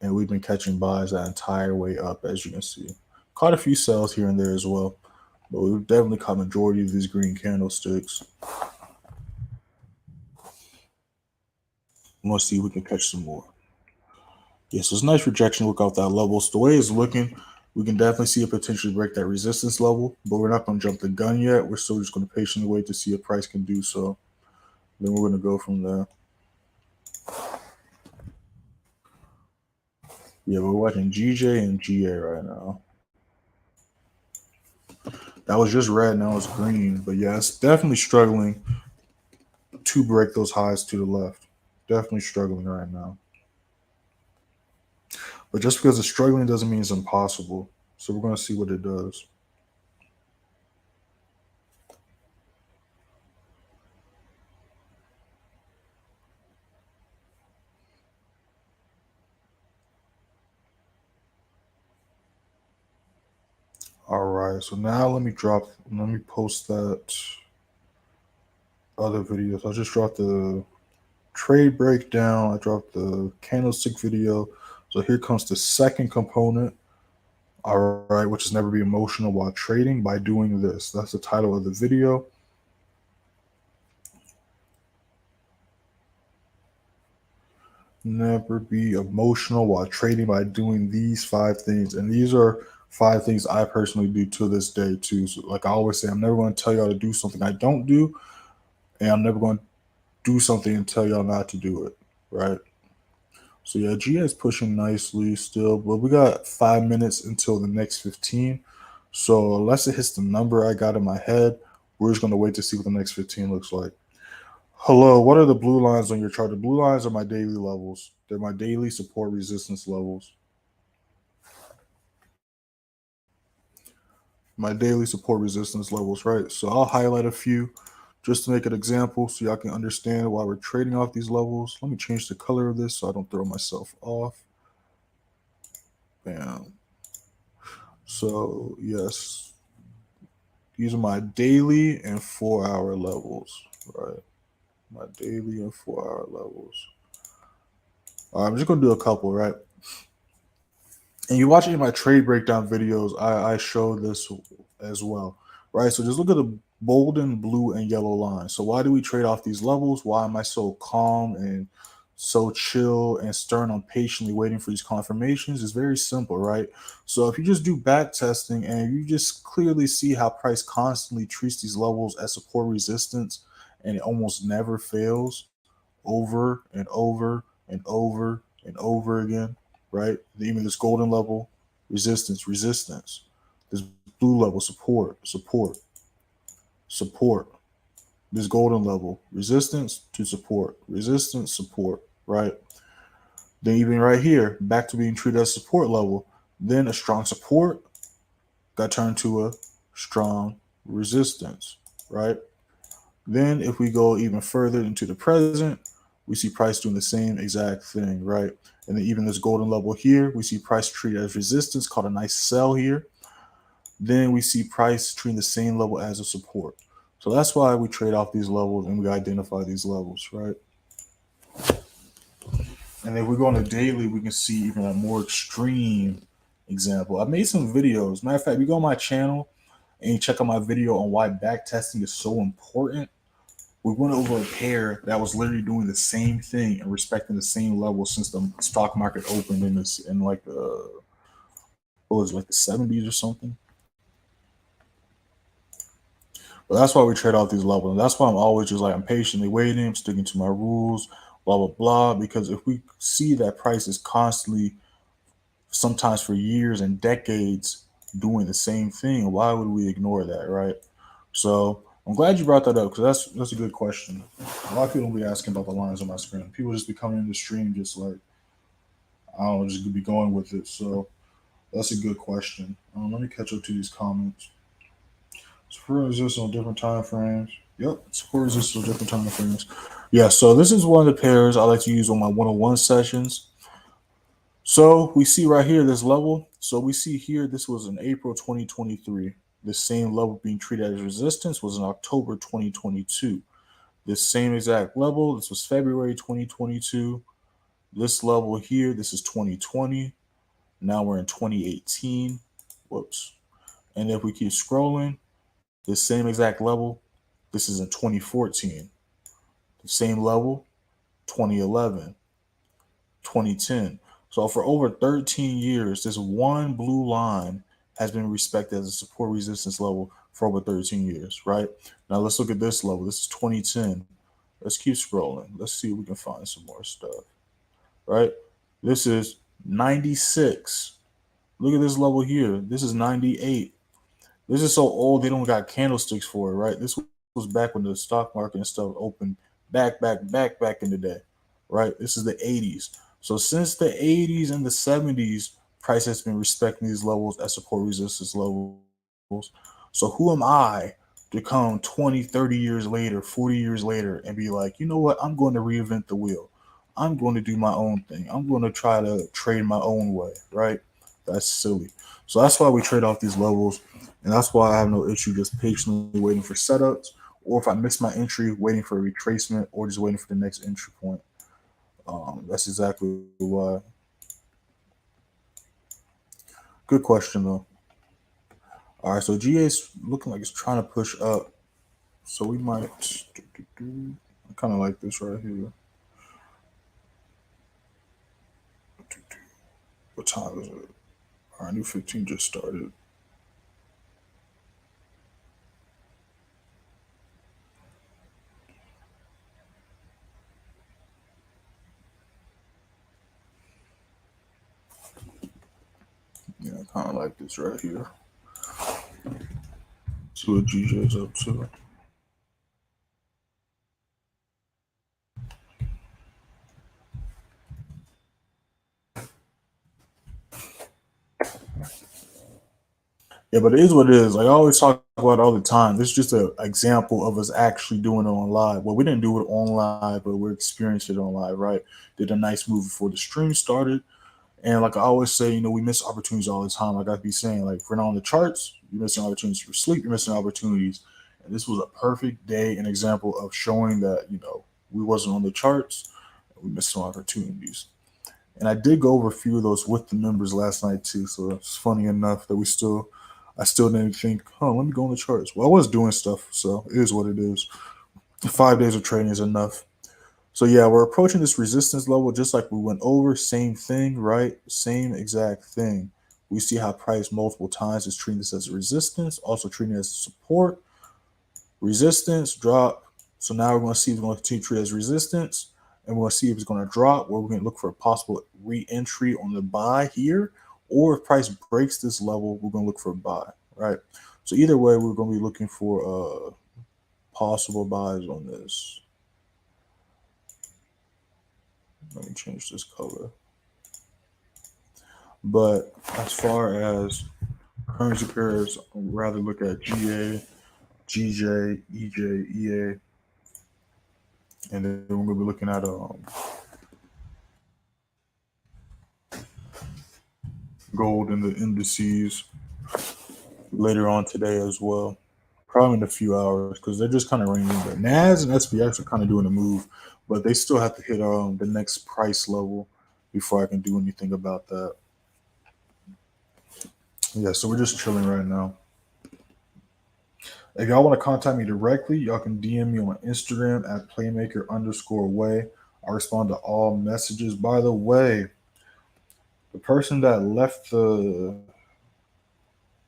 And we've been catching buys that entire way up, as you can see. Caught a few sells here and there as well. But we've definitely caught majority of these green candlesticks. Let's see if we can catch some more. Yes, so it's a nice rejection. Look out that level. So the way it's looking, we can definitely see it potentially break that resistance level, but we're not going to jump the gun yet. We're still just going to patiently wait to see if price can do so. Then we're going to go from there. Yeah, we're watching GJ and GA right now. That was just red, now it's green. But yeah, it's definitely struggling to break those highs to the left. Definitely struggling right now. But just because it's struggling doesn't mean it's impossible. So we're going to see what it does. All right, so now let me post that other video. So I just dropped the trade breakdown. I dropped the candlestick video. So here comes the second component. All right, which is never be emotional while trading by doing this. That's the title of the video. Never be emotional while trading by doing these 5 things. And these are 5 things I personally do to this day too. So like I always say, I'm never going to tell y'all to do something I don't do. And I'm never going to do something and tell y'all not to do it. Right. So yeah, GA is pushing nicely still, but we got 5 minutes until the next 15. So unless it hits the number I got in my head, we're just going to wait to see what the next 15 looks like. Hello, what are the blue lines on your chart? The blue lines are my daily levels. They're my daily support resistance levels. My daily support resistance levels, right? So I'll highlight a few just to make an example so y'all can understand why we're trading off these levels. Let me change the color of this so I don't throw myself off. Bam. So yes, these are my daily and 4-hour levels, right? My daily and 4-hour levels. All right, I'm just gonna do a couple, right? And you watch any of my trade breakdown videos, I show this as well, right? So just look at the golden, blue, and yellow line. So why do we trade off these levels? Why am I so calm and so chill and stern on patiently waiting for these confirmations? It's very simple, right? So if you just do back testing and you just clearly see how price constantly treats these levels as support resistance and it almost never fails over and over and over and over again, right? Even this golden level, resistance, resistance. This blue level, support, support, support. This golden level, resistance to support, resistance, support, right? Then even right here, back to being treated as support level. Then a strong support got turned to a strong resistance, right? Then if we go even further into the present, we see price doing the same exact thing, right? And then even this golden level here, we see price treated as resistance, called a nice sell here. Then we see price treating the same level as a support. So that's why we trade off these levels and we identify these levels, right? And if we go on a daily, we can see even a more extreme example. I made some videos. Matter of fact, you go on my channel and you check out my video on why back testing is so important. We went over a pair that was literally doing the same thing and respecting the same level since the stock market opened in like the what was it, like the 70s or something. But that's why we trade off these levels. And that's why I'm always just like I'm patiently waiting, I'm sticking to my rules, blah blah blah. Because if we see that price is constantly, sometimes for years and decades, doing the same thing, why would we ignore that, right? So I'm glad you brought that up because that's a good question. A lot of people don't be asking about the lines on my screen. People just be coming in the stream just like I don't know, just be going with it. So that's a good question. Let me catch up to these comments. Support resistance on different time frames. Yep, support resistance on different time frames. Yeah, so this is one of the pairs I like to use on my one-on-one sessions. So we see right here this level. So we see here this was in April 2023. The same level being treated as resistance was in October 2022. This same exact level, this was February 2022. This level here, this is 2020. Now we're in 2018. Whoops. And if we keep scrolling, This same exact level, this is in 2014. The same level, 2011, 2010. So for over 13 years, this one blue line has been respected as a support resistance level for over 13 years, right? Now let's look at this level. This is 2010. Let's keep scrolling. Let's see if we can find some more stuff, right? This is 96. Look at this level here. This is 98. This is so old they don't got candlesticks for it, right? This was back when the stock market and stuff opened back in the day, right? This is the 80s. So since the 80s and the 70s, price has been respecting these levels as support resistance levels. So who am I to come 20, 30 years later, 40 years later and be like, you know what? I'm going to reinvent the wheel. I'm going to do my own thing. I'm going to try to trade my own way, right? That's silly. So that's why we trade off these levels. And that's why I have no issue just patiently waiting for setups, or if I miss my entry, waiting for a retracement, or just waiting for the next entry point. That's exactly why. Good question though. All right, so GA's looking like it's trying to push up, so we might. I kind of like this right here. What time is it? All right, new 15 just started. Yeah, I kind of like this right here. See what GJ's up to. Yeah, but it is what it is. Like I always talk about all the time. This is just an example of us actually doing it on live. Well, we didn't do it on live, but we're experiencing it on live, right? Did a nice move before the stream started. And like I always say, we miss opportunities all the time. Like I be saying, like if we're not on the charts, you're missing opportunities for sleep, you're missing opportunities. And this was a perfect day, an example of showing that, we wasn't on the charts, we missed some opportunities. And I did go over a few of those with the members last night too. So it's funny enough that I still didn't think, oh, let me go on the charts. Well, I was doing stuff, so it is what it is. 5 days of trading is enough. So yeah, we're approaching this resistance level just like we went over. Same thing, right? Same exact thing. We see how price multiple times is treating this as a resistance, also treating it as support, resistance, drop. So now we're going to see if it's going to continue to treat as resistance, and we're going to see if it's going to drop, where we're going to look for a possible re-entry on the buy here, or if price breaks this level, we're going to look for a buy, right? So either way, we're going to be looking for possible buys on this. Let me change this color. But as far as currency pairs, I'd rather look at GA, GJ, EJ, EA, and then we're gonna be looking at gold and the indices later on today as well. Probably in a few hours because they're just kind of ranging. The NAS and SPX are kind of doing a move, but they still have to hit the next price level before I can do anything about that. Yeah, so we're just chilling right now. If y'all want to contact me directly, y'all can DM me on Instagram at playmaker_way. I respond to all messages. By the way, the person that left the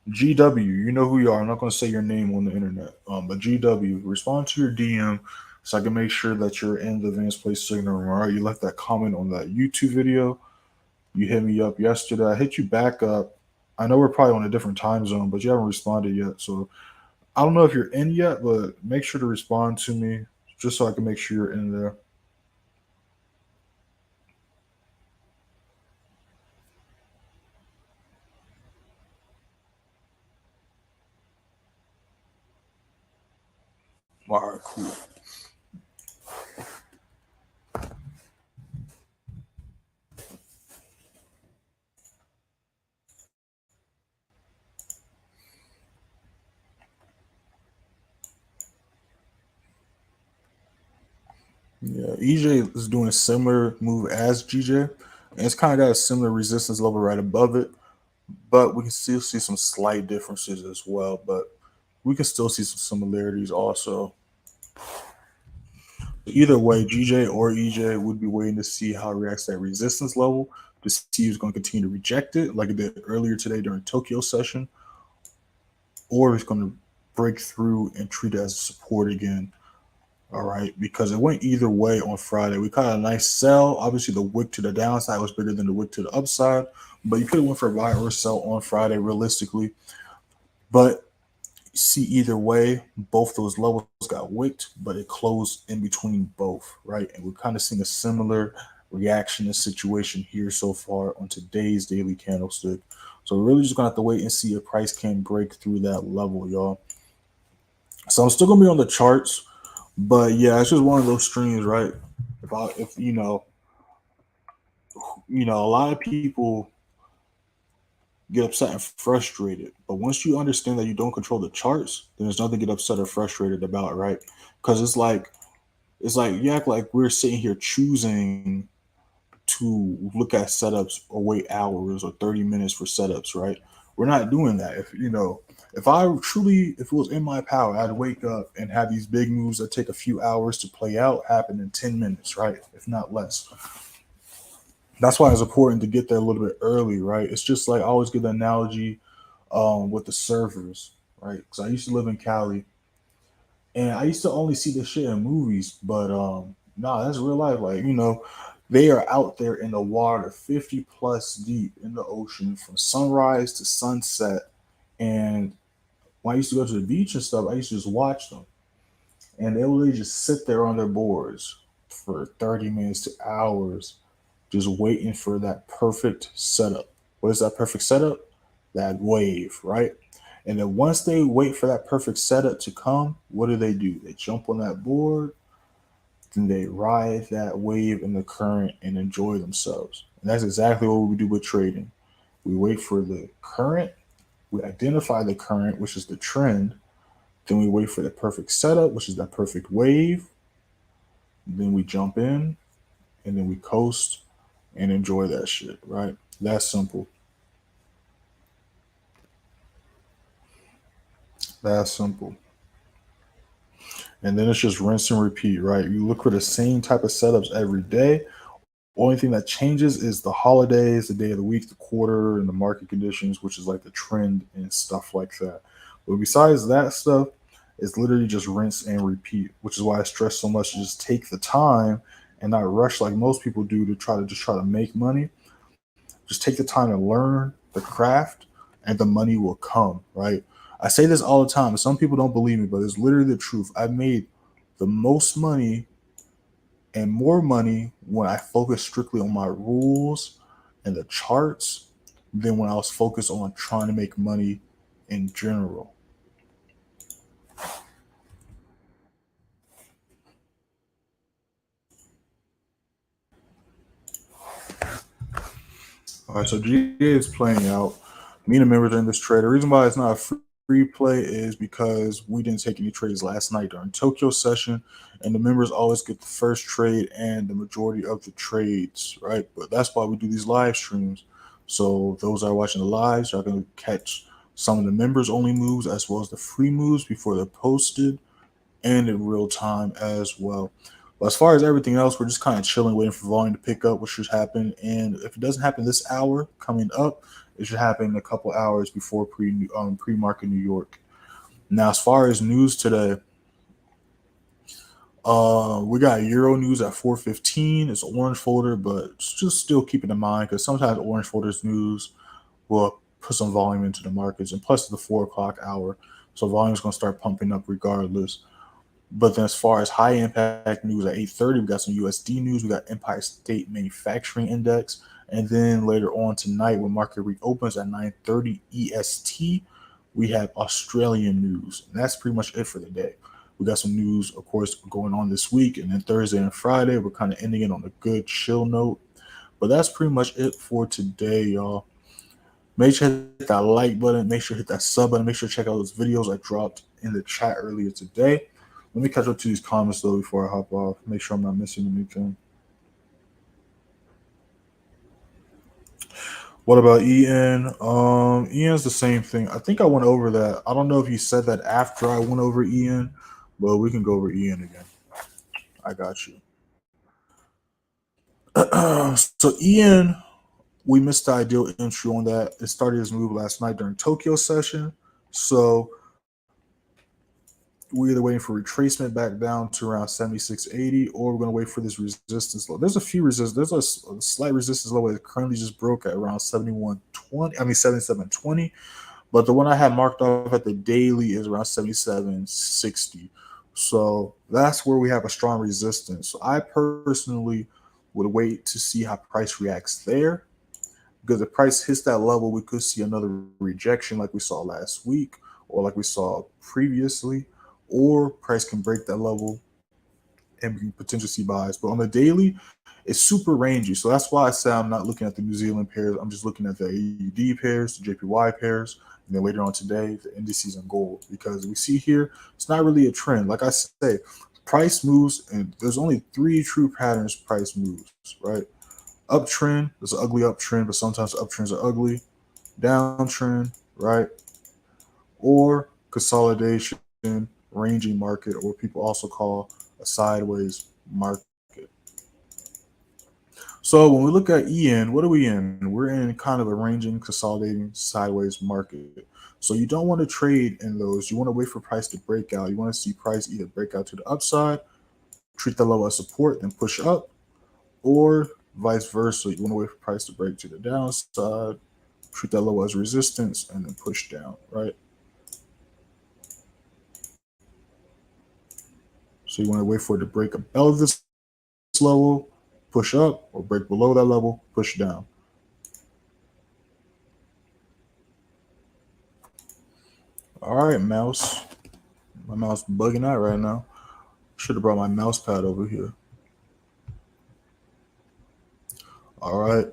GW, you know who you are. I'm not going to say your name on the internet, but GW, respond to your DM so I can make sure that you're in the advanced play signal room. All right, you left that comment on that YouTube video. You hit me up yesterday. I hit you back up. I know we're probably on a different time zone, but you haven't responded yet. So I don't know if you're in yet, but make sure to respond to me just so I can make sure you're in there. All right, cool. Yeah, EJ is doing a similar move as GJ, and it's kind of got a similar resistance level right above it, but we can still see some slight differences as well. But we can still see some similarities also. Either way, GJ or EJ would be waiting to see how it reacts to that resistance level to see if it's going to continue to reject it like it did earlier today during Tokyo session, or it's going to break through and treat it as a support again. All right, because it went either way on Friday. We caught a nice sell. Obviously, the wick to the downside was bigger than the wick to the upside, but you could have went for a buy or sell on Friday realistically. But see, either way, both those levels got wicked, but it closed in between both, right? And we're kind of seeing a similar reaction and situation here so far on today's daily candlestick. So we're really just gonna have to wait and see if price can break through that level, y'all. So I'm still gonna be on the charts, but yeah, it's just one of those streams, right? If a lot of people get upset and frustrated. But once you understand that you don't control the charts, then there's nothing to get upset or frustrated about, right? Because it's like you act like we're sitting here choosing to look at setups or wait hours or 30 minutes for setups, right? We're not doing that. If it was in my power, I'd wake up and have these big moves that take a few hours to play out happen in 10 minutes, right? If not less. That's why it's important to get there a little bit early, right? It's just like I always give the analogy with the servers, right? Because I used to live in Cali, and I used to only see this shit in movies, but nah, that's real life. Like they are out there in the water, 50 plus deep in the ocean from sunrise to sunset. And when I used to go to the beach and stuff, I used to just watch them, and they would just sit there on their boards for 30 minutes to hours just waiting for that perfect setup. What is that perfect setup? That wave, right? And then once they wait for that perfect setup to come, what do? They jump on that board, then they ride that wave in the current and enjoy themselves. And that's exactly what we do with trading. We wait for the current, we identify the current, which is the trend, then we wait for the perfect setup, which is that perfect wave, then we jump in, and then we coast and enjoy that shit, right? That's simple. That's simple. And then it's just rinse and repeat, right? You look for the same type of setups every day. Only thing that changes is the holidays, the day of the week, the quarter, and the market conditions, which is like the trend and stuff like that. But besides that stuff, it's literally just rinse and repeat, which is why I stress so much to just take the time and not rush like most people do to try to make money. Just take the time to learn the craft, and the money will come, right? I say this all the time, and some people don't believe me, but it's literally the truth. I've made the most money and more money when I focus strictly on my rules and the charts than when I was focused on trying to make money in general. All right, so GA is playing out. Me and the members are in this trade. The reason why it's not a free play is because we didn't take any trades last night during Tokyo session, and the members always get the first trade and the majority of the trades, right? But that's why we do these live streams. So those that are watching the lives are going to catch some of the members only moves as well as the free moves before they're posted and in real time as well. But as far as everything else, we're just kind of chilling, waiting for volume to pick up, which should happen. And if it doesn't happen this hour coming up, it should happen in a couple hours before pre-market New York. Now, as far as news today, we got Euro news at 4:15. It's an orange folder, but just still keep it in mind because sometimes orange folders news will put some volume into the markets, and plus the 4 o'clock hour, so volume is going to start pumping up regardless. But then as far as high impact news at 8:30, we got some USD news. We got Empire State Manufacturing Index. And then later on tonight, when market reopens at 9:30 EST, we have Australian news. And that's pretty much it for the day. We got some news, of course, going on this week. And then Thursday and Friday, we're kind of ending it on a good chill note. But that's pretty much it for today, y'all. Make sure to hit that like button. Make sure to hit that sub button. Make sure to check out those videos I dropped in the chat earlier today. Let me catch up to these comments though before I hop off. Make sure I'm not missing anything. What about EN? EN's the same thing. I think I went over that. I don't know if you said that after I went over EN, but we can go over EN again. I got you. So EN, we missed the ideal entry on that. It started its move last night during Tokyo session. So we're either waiting for retracement back down to around 76.80, or we're going to wait for this resistance low. There's a few resistance. There's a slight resistance low that currently just broke at around 71.20. I mean 77.20. But the one I had marked off at the daily is around 77.60. So that's where we have a strong resistance. So I personally would wait to see how price reacts there, because if price hits that level, we could see another rejection like we saw last week or like we saw previously, or price can break that level and we can potentially see buys. But on the daily, it's super rangy. So that's why I say I'm not looking at the New Zealand pairs. I'm just looking at the AUD pairs, the JPY pairs, and then later on today, the indices and gold. Because we see here, it's not really a trend. Like I say, price moves, and there's only three true patterns price moves, right? Uptrend, there's an ugly uptrend, but sometimes uptrends are ugly. Downtrend, right? Or consolidation, ranging market, or what people also call a sideways market. So when we look at EN, what are we in? We're in kind of a ranging, consolidating, sideways market. So you don't want to trade in those. You want to wait for price to break out. You want to see price either break out to the upside, treat the low as support, then push up, or vice versa. You want to wait for price to break to the downside, treat that low as resistance, and then push down, right? So you want to wait for it to break above this level, push up, or break below that level, push down. All right, mouse. My mouse bugging out right now. Should have brought my mouse pad over here. All right.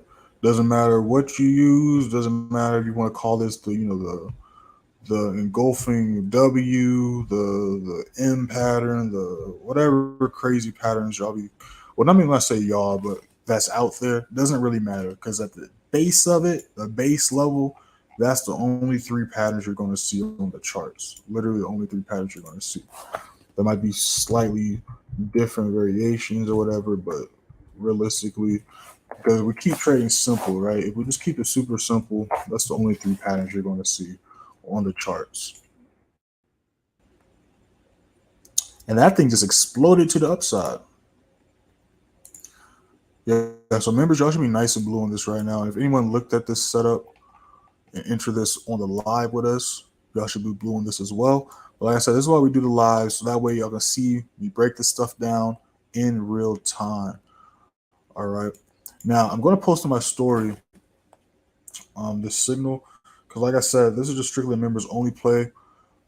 Doesn't matter what you use. Doesn't matter if you want to call this the engulfing W, the M pattern, the whatever crazy patterns y'all be. Well, I mean, let's say y'all, but that's out there. Doesn't really matter, because at the base of it, the base level, that's the only three patterns you're going to see on the charts. Literally, the only three patterns you're going to see. There might be slightly different variations or whatever, but realistically, because we keep trading simple, right? If we just keep it super simple, that's the only three patterns you're going to see on the charts. And that thing just exploded to the upside. Yeah, so members, y'all should be nice and blue on this right now. And if anyone looked at this setup and enter this on the live with us, y'all should be blue on this as well. But like I said, this is why we do the live, so that way y'all can see me break this stuff down in real time. All right. Now I'm going to post on my story this signal, because like I said, this is just strictly members only play,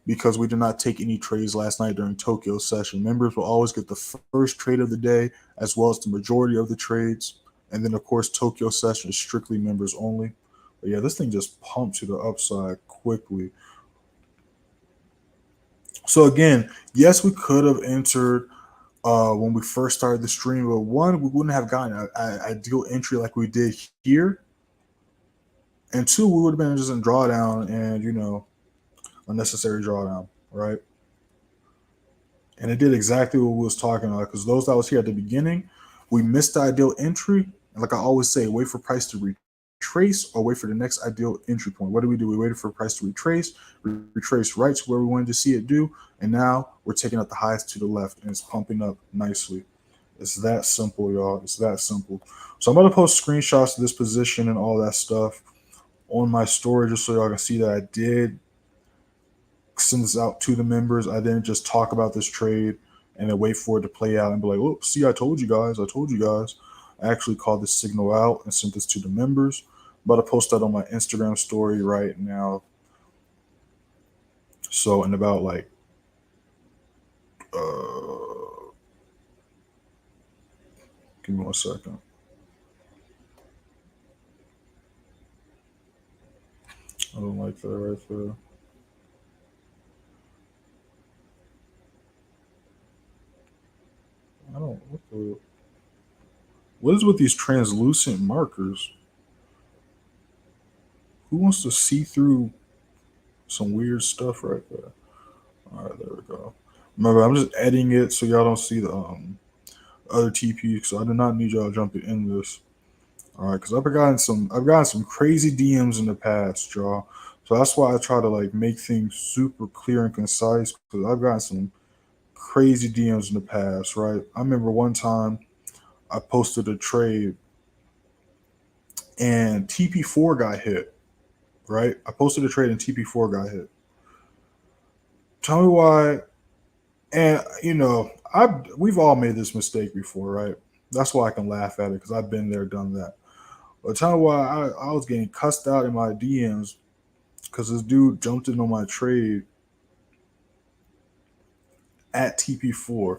because we did not take any trades last night during Tokyo session. Members will always get the first trade of the day as well as the majority of the trades. And then, of course, Tokyo session is strictly members only. But yeah, this thing just pumped to the upside quickly. So again, yes, we could have entered when we first started the stream, but one, we wouldn't have gotten an ideal entry like we did here. And two, we would have been just in drawdown and, unnecessary drawdown, right? And it did exactly what we was talking about, because those that was here at the beginning, we missed the ideal entry. And like I always say, wait for price to retrace or wait for the next ideal entry point. What do? We waited for price to retrace right to where we wanted to see it do. And now we're taking out the highs to the left and it's pumping up nicely. It's that simple, y'all. It's that simple. So I'm going to post screenshots of this position and all that stuff on my story just so y'all can see that I did send this out to the members. I didn't just talk about this trade and then wait for it to play out and be like, oh, see, I told you guys. I actually called this signal out and sent this to the members. I'm about to post that on my Instagram story right now. So in about like give me 1 second. I don't like that right there. I don't what is with these translucent markers? Who wants to see through some weird stuff right there? All right, there we go. Remember, I'm just editing it so y'all don't see the other TP. So I do not need y'all jumping in this. All right, because I've gotten some crazy DMs in the past, y'all. So that's why I try to like make things super clear and concise. Because I've gotten some crazy DMs in the past, right? I remember one time I posted a trade and TP4 got hit, right? I posted a trade and TP4 got hit. Tell me why. And we've all made this mistake before, right? That's why I can laugh at it because I've been there, done that. But tell me why I was getting cussed out in my DMs because this dude jumped in on my trade at TP4.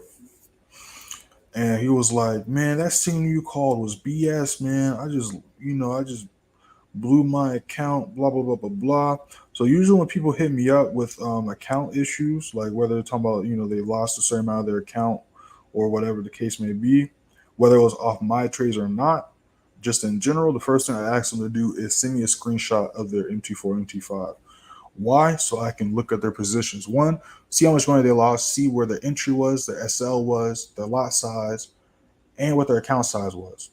And he was like, "Man, that signal you called was BS, man. I just blew my account, blah blah blah blah blah." So usually when people hit me up with account issues, like whether they're talking about they lost a certain amount of their account or whatever the case may be, whether it was off my trades or not, just in general, the first thing I ask them to do is send me a screenshot of their MT4, MT5. Why? So I can look at their positions. One, see how much money they lost, see where their entry was, their SL was, their lot size, and what their account size was.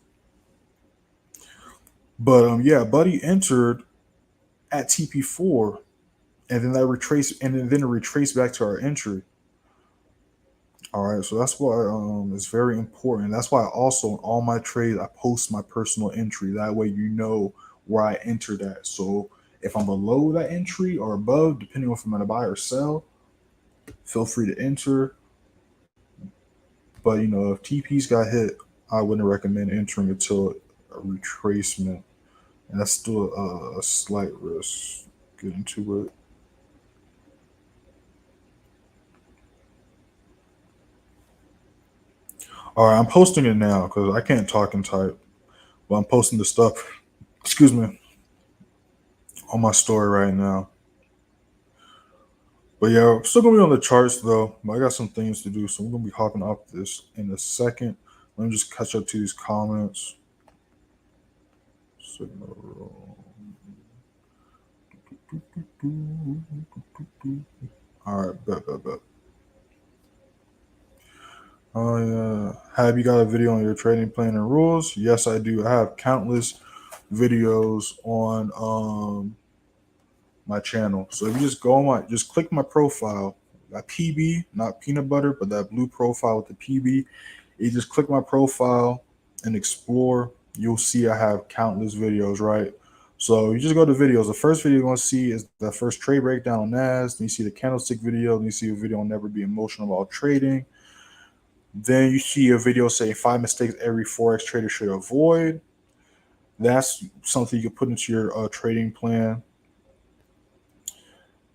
But yeah, Buddy entered at TP4, and then that retrace, and then it retraced back to our entry. All right, so that's why it's very important. That's why also in all my trades I post my personal entry. That way you know where I entered at. So if I'm below that entry or above, depending on if I'm going to buy or sell, feel free to enter. But if TPs got hit, I wouldn't recommend entering until a retracement, and that's still a slight risk. Get into it. All right, I'm posting it now because I can't talk and type. But I'm posting the stuff. Excuse me, on my story right now. But yeah, we're still gonna be on the charts though. But I got some things to do, so we're gonna be hopping off this in a second. Let me just catch up to these comments. All right, bet. Oh yeah. Have you got a video on your trading plan and rules? Yes, I do. I have countless videos on my channel. So if you just go on just click my profile, that PB, not peanut butter, but that blue profile with the PB. You just click my profile and explore. You'll see I have countless videos, right? So you just go to videos. The first video you're going to see is the first trade breakdown on NAS. Then you see the candlestick video. Then you see a video on never be emotional about trading. Then you see a video saying 5 mistakes every Forex trader should avoid. That's something you can put into your trading plan.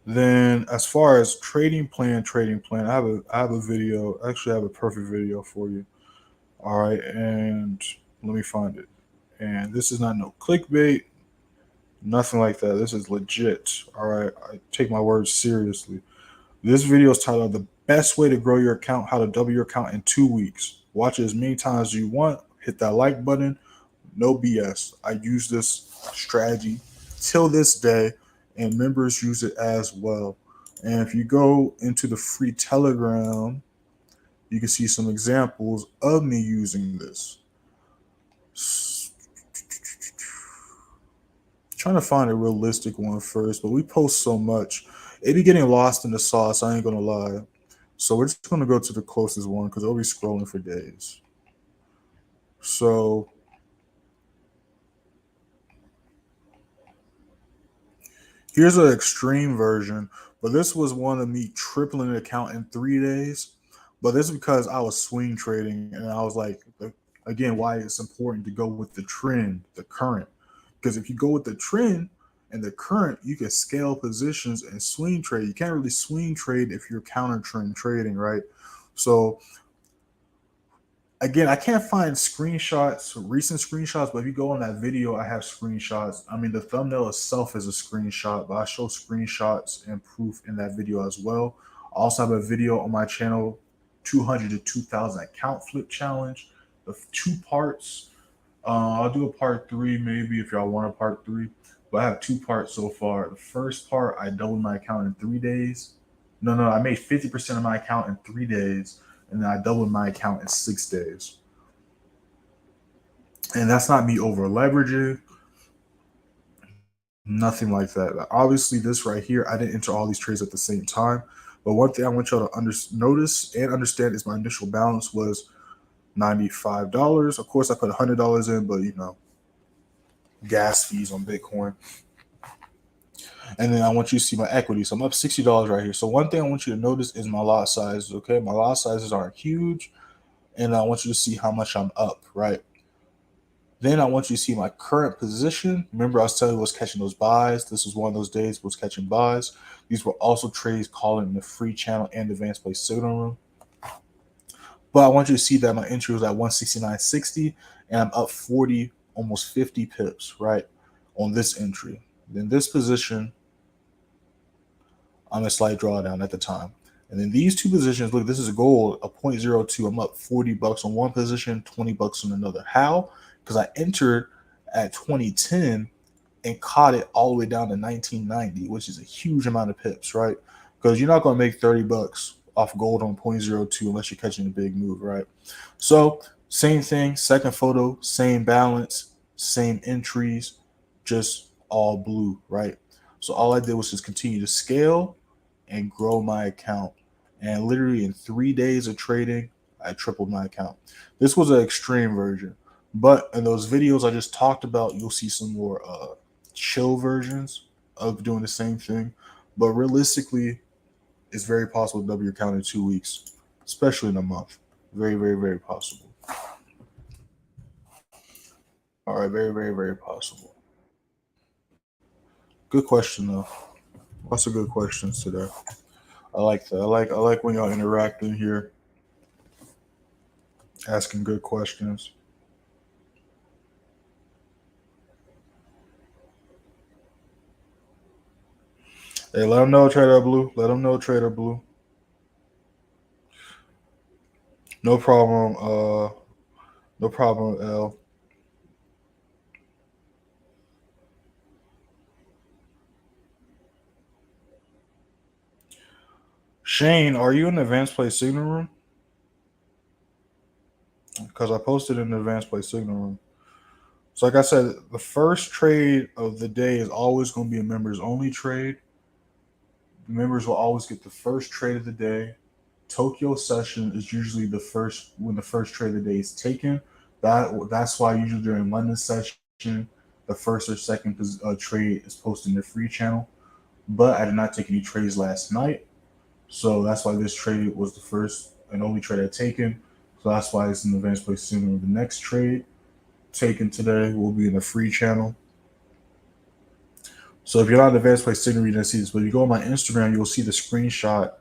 Then as far as trading plan, I have a video. Actually, I have a perfect video for you. All right, and let me find it. And this is not no clickbait, nothing like that. This is legit. All right, I take my words seriously. This video is titled "The Best Way to Grow Your Account: How to Double Your Account in 2 Weeks." Watch it as many times as you want. Hit that like button. No BS. I use this strategy till this day, and members use it as well. And if you go into the free Telegram, you can see some examples of me using this. Trying to find a realistic one first, but we post so much. It be getting lost in the sauce, I ain't gonna lie. So we're just gonna go to the closest one because I'll be scrolling for days. So here's an extreme version, but this was one of me tripling an account in 3 days. But this is because I was swing trading, and I was like, again, why it's important to go with the trend, the current. Because if you go with the trend and the current, you can scale positions and swing trade. You can't really swing trade if you're counter trend trading, right? So again, I can't find screenshots, recent screenshots, but if you go on that video, I have screenshots. I mean, the thumbnail itself is a screenshot, but I show screenshots and proof in that video as well. I also have a video on my channel, 200 to 2,000 account flip challenge of 2 parts. I'll do a part 3 maybe if y'all want a part 3. But I have two parts so far. The first part, I doubled my account in 3 days. No, I made 50% of my account in 3 days, and then I doubled my account in 6 days. And that's not me over leveraging, nothing like that. Obviously, this right here, I didn't enter all these trades at the same time. But one thing I want y'all to notice and understand is my initial balance was $95. Of course, I put $100 in, but gas fees on Bitcoin. And then I want you to see my equity. So I'm up $60 right here. So one thing I want you to notice is my lot sizes, okay? My lot sizes aren't huge. And I want you to see how much I'm up, right? Then I want you to see my current position. Remember, I was telling you I was catching those buys. This was one of those days I was catching buys. These were also trades calling the free channel and advanced play signal room. But I want you to see that my entry was at 169.60, and I'm up 40, almost 50 pips, right, on this entry. Then this position, I'm a slight drawdown at the time. And then these two positions, look, this is a gold, a 0.02. I'm up $40 on one position, $20 on another. How? Because I entered at 2010 and caught it all the way down to 1990, which is a huge amount of pips, right? Because you're not going to make $30 off gold on 0.02 unless you're catching a big move, right? So same thing, second photo, same balance, same entries, just all blue, right? So all I did was just continue to scale and grow my account. And literally in 3 days of trading, I tripled my account. This was an extreme version. But in those videos I just talked about, you'll see some more chill versions of doing the same thing. But realistically, it's very possible to double your account in 2 weeks, especially in a month. Very, very, very possible. All right, very, very, very possible. Good question though. Lots of good questions today. I like that. I like when y'all interacting here, asking good questions. Hey, let them know, Trader Blue. Let them know, Trader Blue. No problem. No problem, L. Shane, are you in the advanced play signal room? Because I posted in the advanced play signal room. So, like I said, the first trade of the day is always going to be a members only trade. The members will always get the first trade of the day. Tokyo session is usually the first when the first trade of the day is taken. That's why usually during London session, the first or second trade is posted in the free channel. But I did not take any trades last night, so that's why this trade was the first and only trade I taken. So that's why it's in the advanced play sooner. The next trade taken today will be in the free channel. So if you're not in the advanced play signal, you didn't see this, but if you go on my Instagram, you'll see the screenshot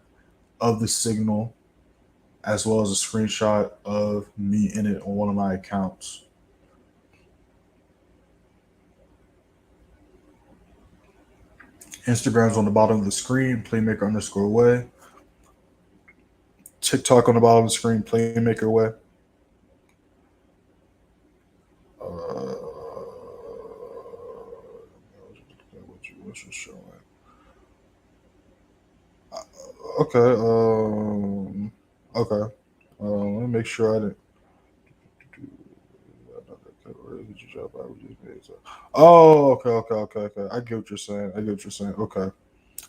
of the signal as well as a screenshot of me in it on one of my accounts. Instagram's on the bottom of the screen, playmaker_way. TikTok on the bottom of the screen, playmaker way. What's your showing? Okay. Okay. Let me make sure I didn't. Oh, okay. I get what you're saying. Okay.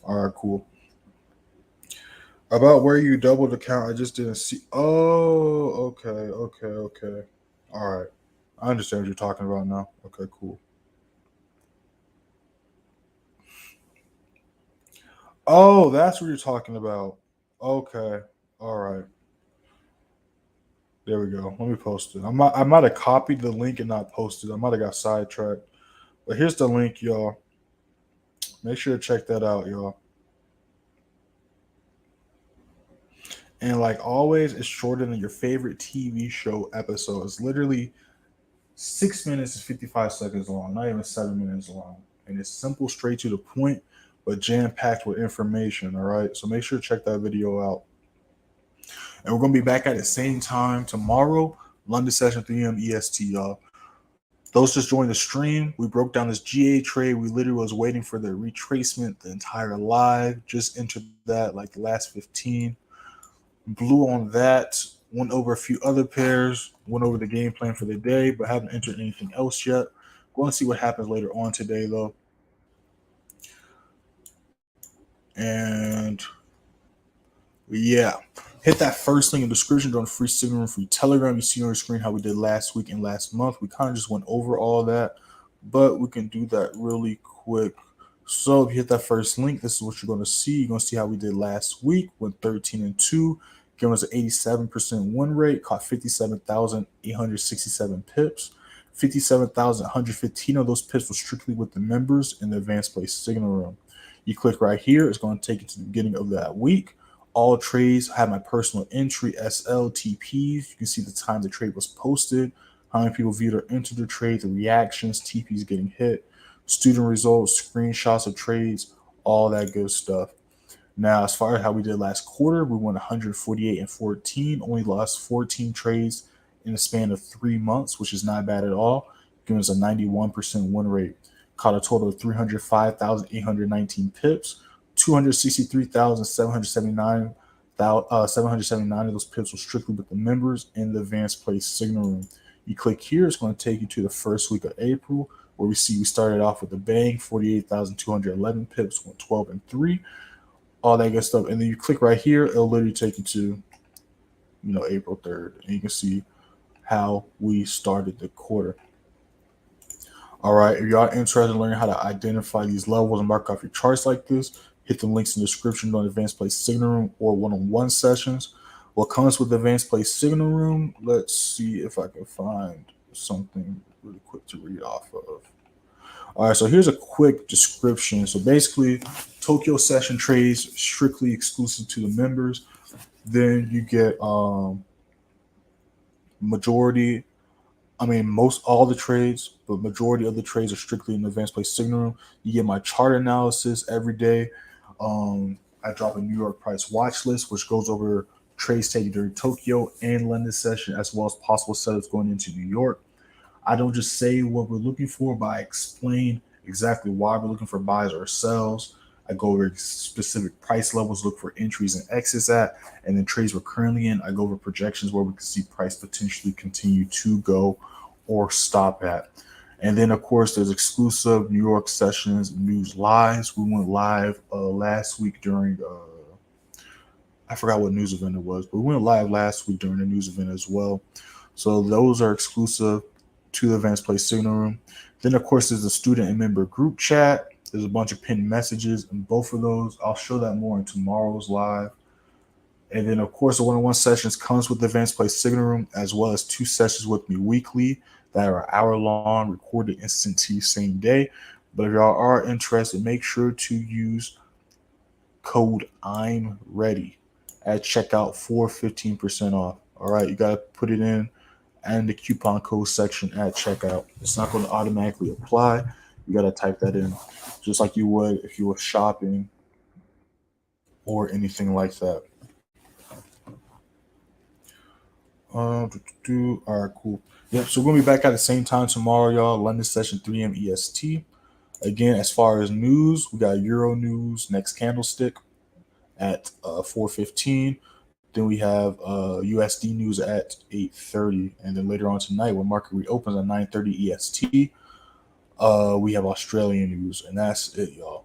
All right, cool. About where you doubled the count, I just didn't see. Oh, okay. All right. I understand what you're talking about now. Okay, cool. Oh, that's what you're talking about. Okay. All right. There we go. Let me post it. I might have copied the link and not posted. I might have got sidetracked. But here's the link, y'all. Make sure to check that out, y'all. And like always, it's shorter than your favorite TV show episode. It's literally 6 minutes and 55 seconds long, not even 7 minutes long. And it's simple, straight to the point, but jam packed with information. All right. So make sure to check that video out. And we're going to be back at the same time tomorrow, London session 3 a.m. EST, y'all. Those just joined the stream, we broke down this GA trade. We literally was waiting for the retracement the entire live. Just entered that like the last 15. Blew on that. Went over a few other pairs. Went over the game plan for the day, but haven't entered anything else yet. Going to see what happens later on today, though. And yeah, hit that first link in the description. Join the free signal room, free Telegram. You see on your screen how we did last week and last month. We kind of just went over all that, but we can do that really quick. So if you hit that first link, this is what you're going to see. You're going to see how we did last week. Went 13-2, giving us an 87% win rate, caught 57,867 pips. 57,115 of those pips were strictly with the members in the advanced play signal room. You click right here. It's going to take you to the beginning of that week. All trades have my personal entry, SLTPs. You can see the time the trade was posted, how many people viewed or entered the trade, the reactions, TPs getting hit, student results, screenshots of trades, all that good stuff. Now, as far as how we did last quarter, we won 148-14, only lost 14 trades in the span of 3 months, which is not bad at all, giving us a 91% win rate. Caught a total of 305,819 pips. 263,779 779 of those pips were strictly with the members in the advanced play signal room. You click here, it's going to take you to the first week of April, where we see we started off with a bang, 48,211 pips, went 12-3, all that good stuff. And then you click right here, it'll literally take you to, April 3rd, and you can see how we started the quarter. All right, if y'all interested in learning how to identify these levels and mark off your charts like this, hit the links in the description on Advanced Play Signal Room or one-on-one sessions. What comes with the Advanced Play Signal Room? Let's see if I can find something really quick to read off of. All right, so here's a quick description. So basically, Tokyo session trades strictly exclusive to the members. Then you get all the trades, but majority of the trades are strictly in the advanced play signal room. You get my chart analysis every day. I drop a New York price watch list, which goes over trades taken during Tokyo and London session, as well as possible setups going into New York. I don't just say what we're looking for, but I explain exactly why we're looking for buys or sells. I go over specific price levels, look for entries and exits at, and then trades we're currently in. I go over projections where we can see price potentially continue to go or stop at. And then, of course, there's exclusive New York sessions, news lives. We went live last week during, I forgot what news event it was, but we went live last week during the news event as well. So those are exclusive to the Advanced Play Signal Room. Then, of course, there's a student and member group chat. There's a bunch of pinned messages in both of those. I'll show that more in tomorrow's live. And then, of course, the one-on-one sessions comes with the Advanced Play Signal Room, as well as 2 sessions with me weekly that are hour-long, recorded instant to you same day. But if y'all are interested, make sure to use code I'm ready at checkout for 15% off. All right, you got to put it in and the coupon code section at checkout. It's not going to automatically apply. You got to type that in just like you would if you were shopping or anything like that. All right, cool. Yep, so we're going to be back at the same time tomorrow, y'all. London session 3 a.m. EST. Again, as far as news, we got Euro news, next candlestick at 4:15. Then we have USD news at 8:30. And then later on tonight, when market reopens at 9:30 EST, we have Australian news. And that's it, y'all.